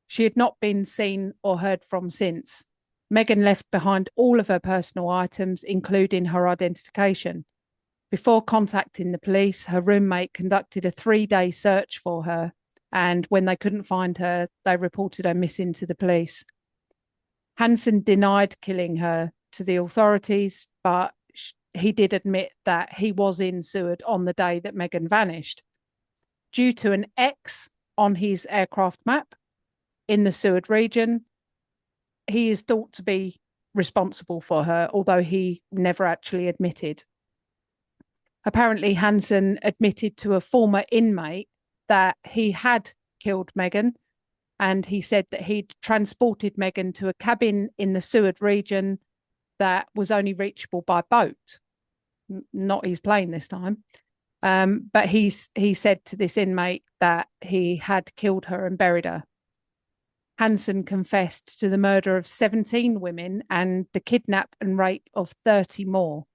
She had not been seen or heard from since. Megan left behind all of her personal items, including her identification. Before contacting the police, her roommate conducted a 3-day search for her, and when they couldn't find her, they reported her missing to the police. Hansen denied killing her to the authorities, but he did admit that he was in Seward on the day that Megan vanished. Due to an X on his aircraft map in the Seward region, he is thought to be responsible for her, although he never actually admitted. Apparently, Hansen admitted to a former inmate that he had killed Megan, and he said that he'd transported Megan to a cabin in the Seward region that was only reachable by boat, not his plane this time. But he said to this inmate that he had killed her and buried her. Hansen confessed to the murder of 17 women and the kidnap and rape of 30 more.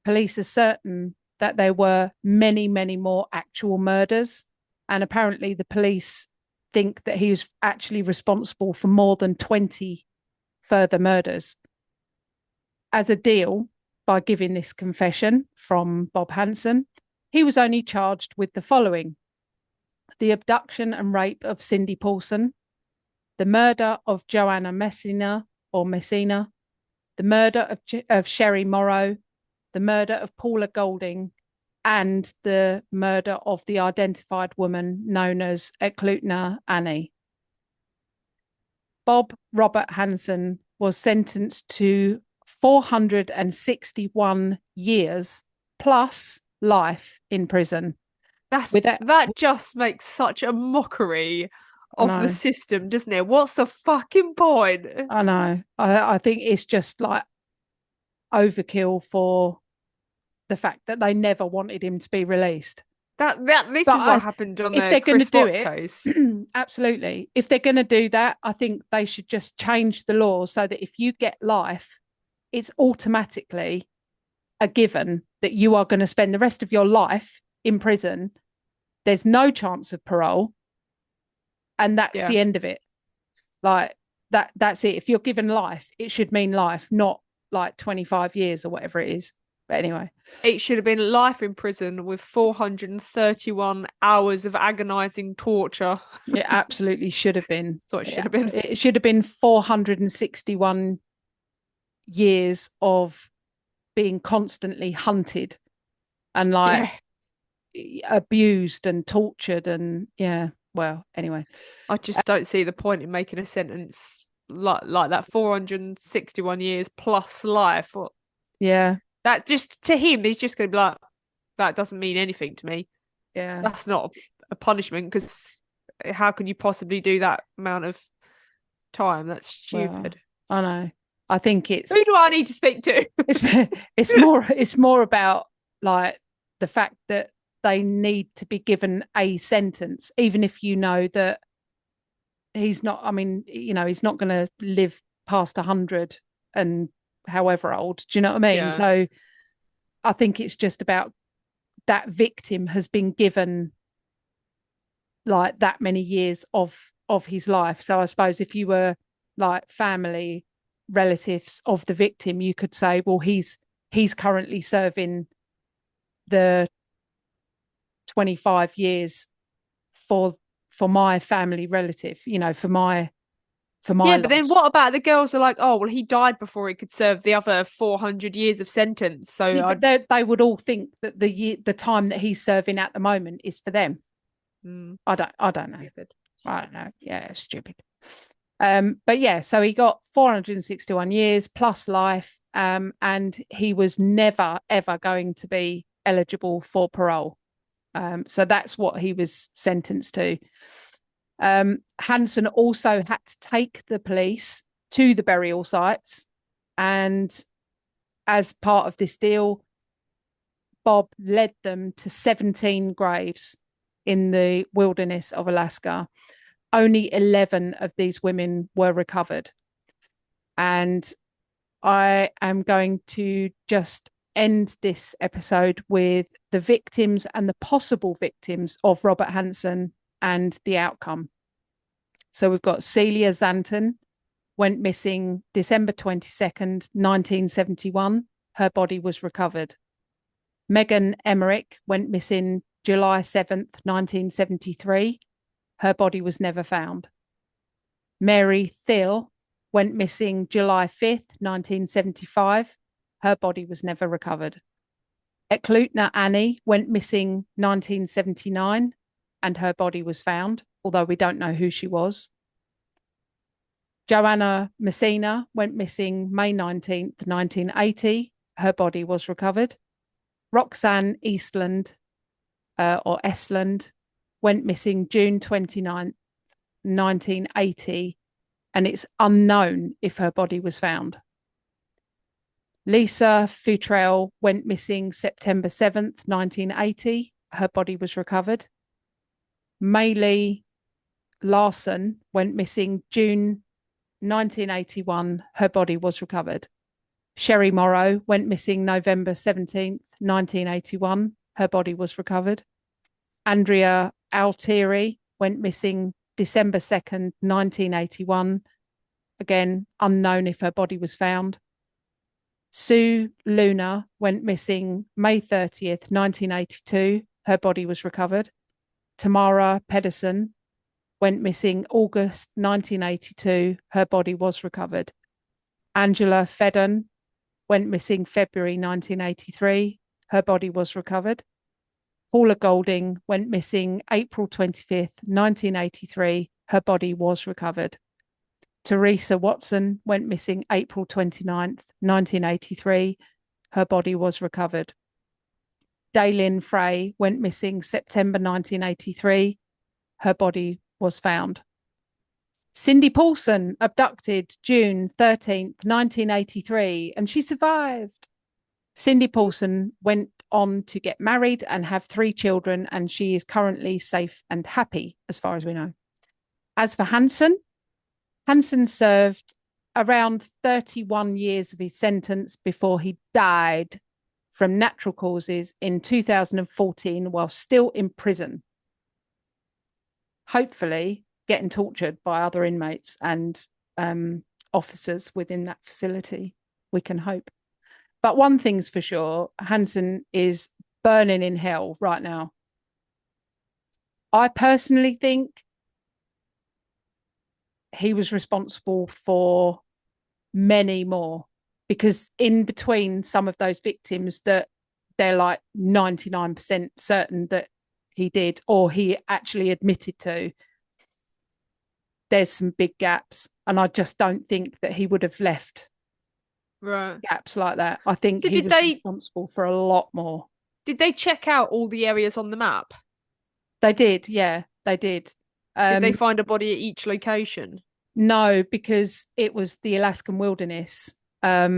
Police are certain that there were many, many more actual murders. And apparently the police think that he was actually responsible for more than 20 further murders. As a deal, by giving this confession from Bob Hansen, he was only charged with the following: the abduction and rape of Cindy Paulson, the murder of Joanna Messina, the murder of Sherry Morrow, the murder of Paula Golding, and the murder of the identified woman known as Eklutna Annie. Bob Robert Hansen was sentenced to 461 years plus life in prison. That just makes such a mockery of the system, doesn't it? What's the fucking point? I know. I think it's just like overkill for the fact that they never wanted him to be released. This is what happened on if they're going to do it case. Absolutely. If they're going to do that, I think they should just change the law so that if you get life, it's automatically a given that you are going to spend the rest of your life in prison. There's no chance of parole, and that's the end of it. Like that's it. If you're given life, it should mean life, not like 25 years or whatever it is. But anyway, it should have been life in prison with 431 hours of agonizing torture. It absolutely should have been. That's what it should have been. It should have been 461 years of being constantly hunted and abused and tortured and well, anyway. I just don't see the point in making a sentence like that. 461 years plus life. That just, to him, he's just going to be like, that doesn't mean anything to me. Yeah. That's not a punishment, because how can you possibly do that amount of time? That's stupid. Well, I know. I think it's... Who do I need to speak to? it's more about like the fact that they need to be given a sentence, even if you know that he's not, I mean, he's not going to live past 100 and however old. Do you know what I mean? Yeah. So I think it's just about that victim has been given like that many years of his life. So I suppose if you were like family relatives of the victim, you could say, well, he's currently serving the 25 years for my family relative, for my loss. But then what about the girls who are like, oh well, he died before he could serve the other 400 years of sentence, so they would all think that the time that he's serving at the moment is for them. I don't know. Stupid. I don't know. Yeah, stupid. But yeah, so he got 461 years plus life, and he was never ever going to be eligible for parole. So that's what he was sentenced to. Hansen also had to take the police to the burial sites, and as part of this deal, Bob led them to 17 graves in the wilderness of Alaska. Only 11 of these women were recovered. And I am going to just end this episode with the victims and the possible victims of Robert Hansen and the outcome. So we've got Celia Zanton, went missing December 22nd, 1971. Her body was recovered. Megan Emmerich went missing July 7th, 1973. Her body was never found. Mary Thiel went missing July 5th, 1975. Her body was never recovered. Eklutna Annie went missing 1979 and her body was found, although we don't know who she was. Joanna Messina went missing May 19th, 1980. Her body was recovered. Roxanne Eastland or Estland went missing June 29th, 1980, and it's unknown if her body was found. Lisa Futrell went missing September 7th, 1980. Her body was recovered. Maylee Larson went missing June 1981. Her body was recovered. Sherry Morrow went missing November 17th, 1981. Her body was recovered. Andrea Altieri went missing December 2nd, 1981. Again, unknown if her body was found. Sue Luna went missing May 30th, 1982. Her body was recovered. Tamara Pedersen went missing August 1982. Her body was recovered. Angela Fedden went missing February 1983. Her body was recovered. Paula Golding went missing April 25th, 1983. Her body was recovered. Teresa Watson went missing April 29th, 1983. Her body was recovered. Daylin Frey went missing September 1983. Her body was found. Cindy Paulson abducted June 13th, 1983, and she survived. Cindy Paulson went on to get married and have 3 children, and she is currently safe and happy, as far as we know. As for Hansen, Hansen served around 31 years of his sentence before he died from natural causes in 2014 while still in prison. Hopefully getting tortured by other inmates and officers within that facility, we can hope. But one thing's for sure, Hansen is burning in hell right now. I personally think he was responsible for many more, because in between some of those victims that they're like 99% certain that he did or he actually admitted to, there's some big gaps, and I just don't think that he would have left gaps like that. I think he was responsible for a lot more. Did they check out all the areas on the map? They did, yeah, they did. Did they find a body at each location? No, because it was the Alaskan wilderness. A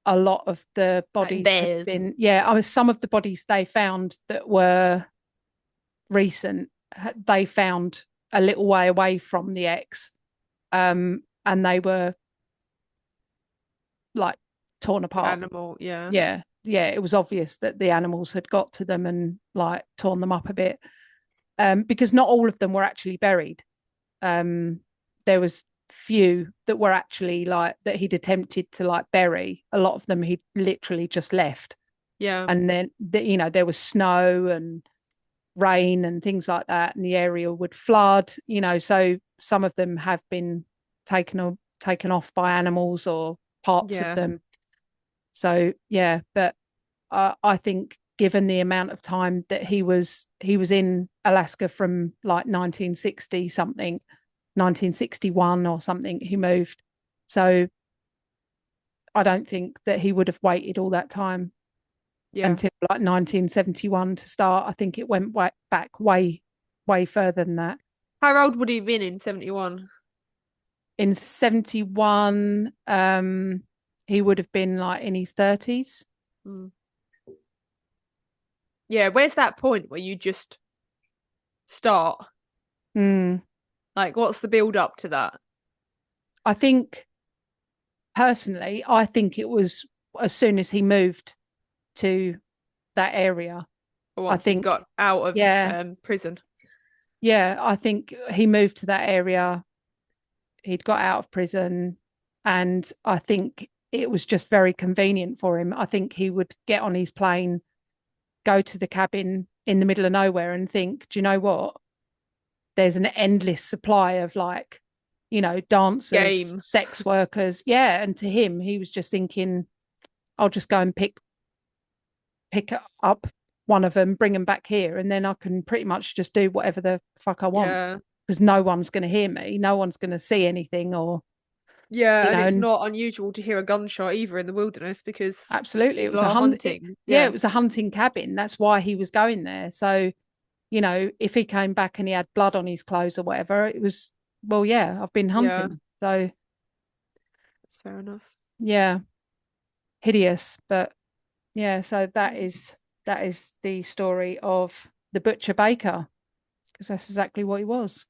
lot of the bodies had been, some of the bodies they found that were recent, they found a little way away from the X, and they were like torn apart. Yeah. It was obvious that the animals had got to them and like torn them up a bit, because not all of them were actually buried. There was few that were actually like that he'd attempted to like bury. A lot of them he'd literally just left. And then there was snow and rain and things like that, and the area would flood, so some of them have been taken off by animals or parts of them. So but I think given the amount of time that he was in Alaska from like 1961 or something, he moved. So I don't think that he would have waited all that time until like 1971 to start. I think it went back way further than that. How old would he have been in 71? In 71, he would have been like in his 30s. Yeah, where's that point where you just start? Like, what's the build up to that? I think, personally, it was as soon as he moved to that area. I think he got out of prison. Yeah, I think he moved to that area. He'd got out of prison, and I think it was just very convenient for him. I think he would get on his plane, go to the cabin in the middle of nowhere and think, do you know what? There's an endless supply of like, dancers, sex workers. Yeah. And to him, he was just thinking, I'll just go and pick up one of them, bring them back here, and then I can pretty much just do whatever the fuck I want, because no one's going to hear me. No one's going to see anything or Yeah, you and know, it's and not unusual to hear a gunshot either in the wilderness because absolutely, it people was a are hunt. hunting. Yeah, Yeah, it was a hunting cabin. That's why he was going there. So, you know, if he came back and he had blood on his clothes or whatever, it was, well, yeah, I've been yeah, hunting. So, that's fair enough. yeah, hideous. But yeah, so Mm. that is the story of the butcher baker, because that's exactly what he was.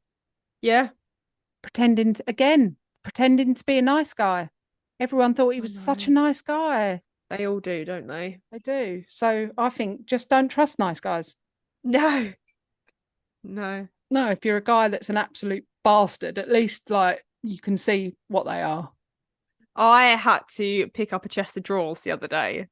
Yeah, Pretending to be a nice guy. Everyone thought he I was such a know. nice guy. They all do, don't they? They do. So I think just don't trust nice guys. No, no. No, if you're a guy that's an absolute bastard, at least like you can see what they are. I had to pick up a chest of drawers the other day.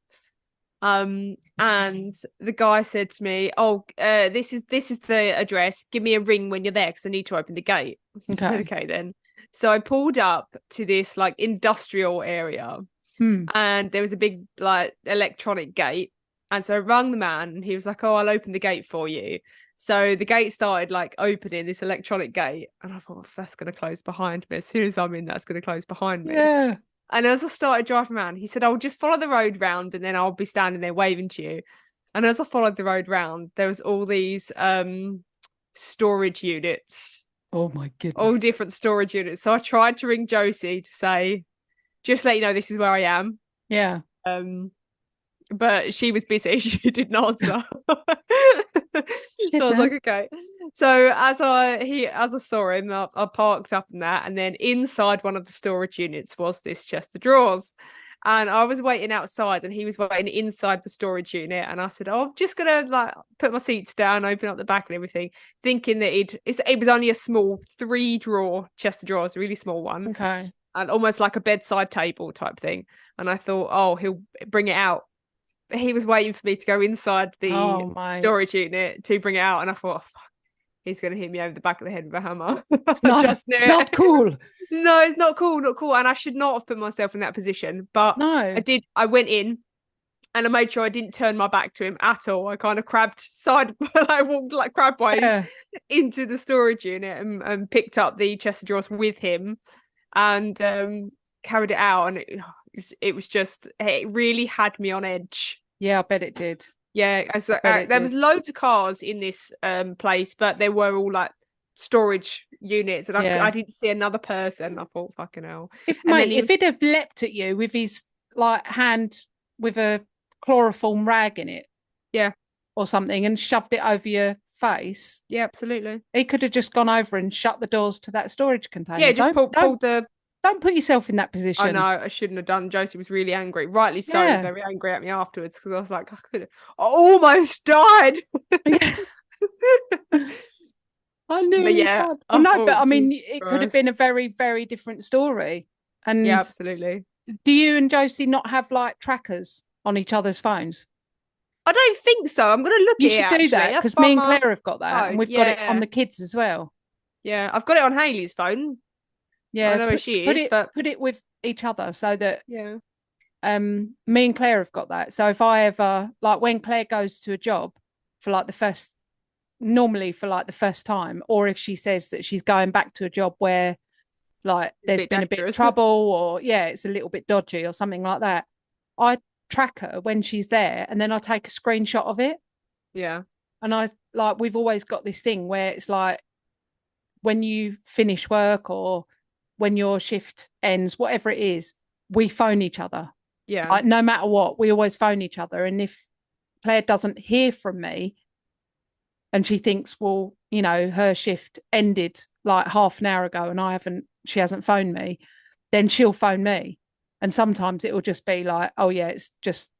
And the guy said to me, "Oh, this is the address. Give me a ring when you're there because I need to open the gate." So I said, Okay. "Okay then." So I pulled up to this like industrial area, Hmm. and there was a big like electronic gate. And so I rang the man, and he was like, "Oh, I'll open the gate for you." So the gate started like opening this electronic gate, and I thought, that's going to close behind me. As soon as I'm in, that's going to close behind me. Yeah. And as I started driving around, he said, "I'll just follow the road round and then I'll be standing there waving to you." And as I followed the road round, there was all these storage units, Oh my all goodness. different storage units. So I tried to ring Josie to say, just let you know this is where I am. Yeah. Um, but she was busy. She didn't answer. Shit, So I was man. like, okay. So as I saw him, I parked up in that, and then inside one of the storage units was this chest of drawers. And I was waiting outside, and he was waiting inside the storage unit. And I said, "Oh, I'm just gonna like put my seats down, open up the back and everything," thinking that it was only a small 3 drawer chest of drawers, a really small one, Okay. and almost like a bedside table type thing. And I thought, "Oh, he'll bring it out." He was waiting for me to go inside the Oh my. storage unit to bring it out, and I thought, oh, fuck, he's going to hit me over the back of the head with a hammer. It's I not just knew it's not it. cool. No, it's not cool, not cool. And I should not have put myself in that position, but I No. did. I went in and I made sure I didn't turn my back to him at all. I kind of crabbed side, I walked like crabways Yeah. into the storage unit and picked up the chest of drawers with him and carried it out. And it was just, it really had me on edge. Yeah, I bet it did. Yeah, I bet it there was did. loads of cars in this place, but they were all like storage units, and I Yeah. didn't see another person. I thought, fucking hell. If And then mate, he if was, he'd have leapt at you with his like hand with a chloroform rag in it yeah, or something and shoved it over your face, yeah, absolutely. he could have just gone over and shut the doors to that storage container. Yeah, just pulled the. Don't put yourself in that I know position. I shouldn't have done. Josie was really angry, rightly so, Yeah. very angry at me afterwards because I was like, I almost died. Yeah. I But nearly yeah, died. Well, I no, but thought, I mean, Jesus it could have been Christ. a very, very different story. Yeah, And absolutely. do you and Josie not have like trackers on each other's phones? I don't think so. I'm gonna look You at it should do actually. that That's because me from and my Claire have got that, and phone. we've got it on Yeah, the kids as well. yeah. I've got it on Haley's phone. I Yeah, know where she put is, it but put it with each other so that yeah, me and Claire have got that. So if I ever like when Claire goes to a job for like the first normally for like the first time, or if she says that she's going back to a job where like it's a there's bit been a bit of dangerous. trouble or yeah, it's a little bit dodgy or something like that, I track her when she's there and then I take a screenshot of it. Yeah, And I like we've always got this thing where it's like when you finish work or when your shift ends, whatever it is, we phone each other. yeah, Like no matter what, we always phone each other. And if Claire doesn't hear from me and she thinks, well, you know, her shift ended like half an hour ago and she hasn't phoned me, then she'll phone me. And sometimes it will just be like, oh yeah, it's just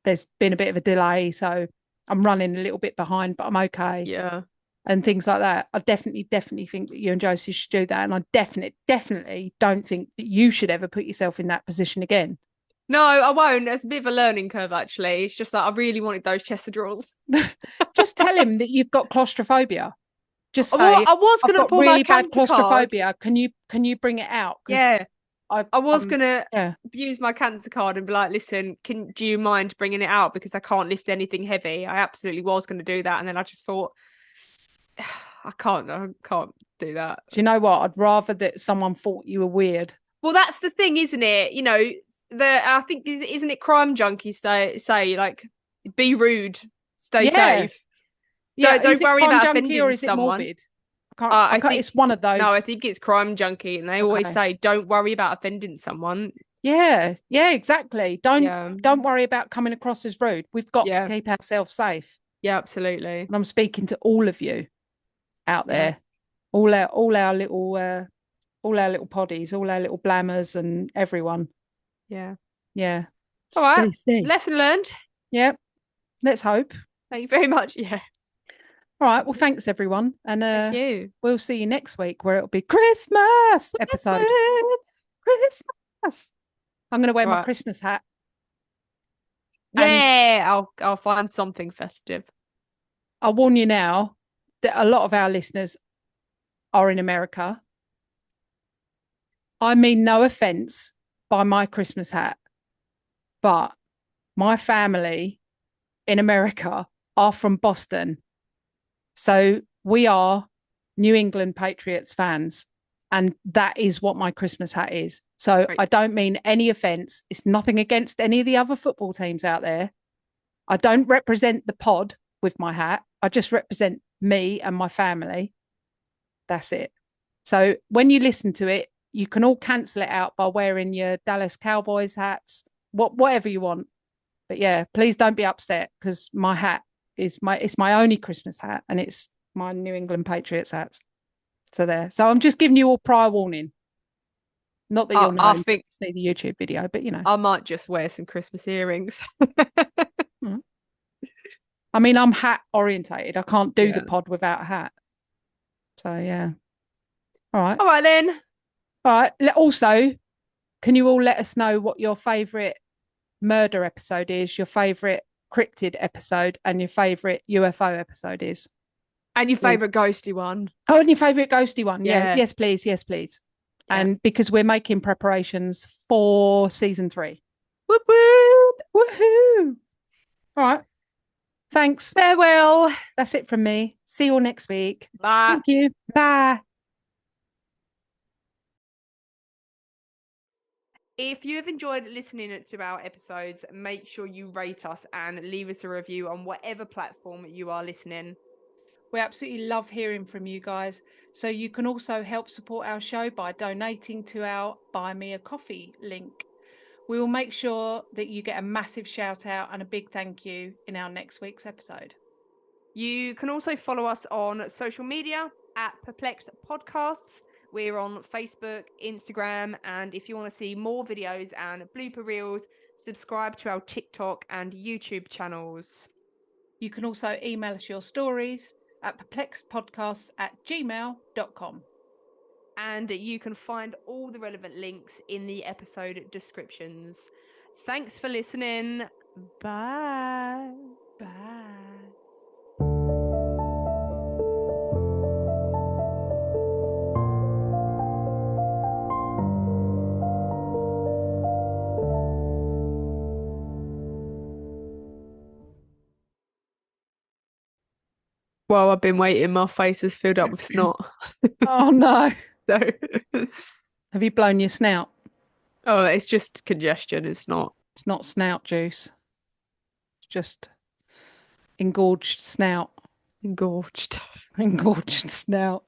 there's been a bit of a delay, so I'm running a little bit behind, but I'm okay. yeah. And things like that. I definitely think that you and Josie should do that. And I definitely don't think that you should ever put yourself in that position again. No, I won't. It's a bit of a learning curve, actually. It's just that I really wanted those chest of drawers. Just tell him that you've got claustrophobia. Just Well, say, I was I've gonna got pull my really bad cancer card. claustrophobia. Can you bring it out? Because Yeah, I was gonna yeah. use my cancer card and be like, listen, do you mind bringing it out because I can't lift anything heavy? I absolutely was gonna do that, and then I just thought, I can't do that. Do you know what? I'd rather that someone thought you were weird Well, that's the thing, isn't it? You know, I think isn't it crime junkies say like be rude, stay Yeah. safe. Yeah. Don't Is it worry crime about junkie or offending is it someone. morbid? I I can't, think it's one of no, I those. think it's crime junkie, and they always Okay. say don't worry about offending someone. Yeah. Yeah, exactly. Yeah, Don't worry about coming across as rude. We've got to yeah, keep ourselves safe. yeah, absolutely. And I'm speaking to all of you out Yeah, there, all our little poddies, all our little blammers and everyone. yeah. Yeah. All right, Stay safe. lesson learned. Yeah. Let's hope. Thank you very much. Yeah, All right. Well, thanks everyone. And thank you. we'll see you next week where it'll be Christmas episode. Christmas. I'm gonna wear my Right. Christmas hat. And Yeah, I'll find something festive. I'll warn you now that a lot of our listeners are in America. I mean no offense by my Christmas hat, but my family in America are from Boston. So we are New England Patriots fans. And that is what my Christmas hat is. So Right. I don't mean any offense. It's nothing against any of the other football teams out there. I don't represent the pod with my hat. I just represent me and my family. That's it. So when you listen to it, you can all cancel it out by wearing your Dallas Cowboys hats, whatever you want. But yeah, please don't be upset because my hat is it's my only Christmas hat and it's my New England Patriots hat. So there. So I'm just giving you all prior warning. Not that you'll know I until think you see the YouTube video, but you know. I might just wear some Christmas earrings. Mm. I mean, I'm hat orientated. I can't do the Yeah. pod without a hat. So yeah. All right. All right then. All right. Also, can you all let us know what your favourite murder episode is, your favourite cryptid episode, and your favourite UFO episode is? And your Please. favorite ghosty one. Oh, and your favourite ghosty one. Yeah. Yeah. Yes, please. Yes, please. Yeah. And because we're making preparations for season 3. Whoop whoop. Woohoo! All right. Thanks. Farewell. That's it from me. See you all next week. Bye. Thank you. Bye. If you have enjoyed listening to our episodes, make sure you rate us and leave us a review on whatever platform you are listening. We absolutely love hearing from you guys. So you can also help support our show by donating to our Buy Me a Coffee link. We will make sure that you get a massive shout out and a big thank you in our next week's episode. You can also follow us on social media at Perplexed Podcasts. We're on Facebook, Instagram, and if you want to see more videos and blooper reels, subscribe to our TikTok and YouTube channels. You can also email us your stories at perplexedpodcasts@gmail.com. And you can find all the relevant links in the episode descriptions. Thanks for listening. Bye. Bye. Well, I've been waiting. My face is filled up with snot. Oh no. So, Have you blown your snout? oh, it's just congestion. It's not It's not snout juice. It's just engorged snout. engorged. Engorged snout.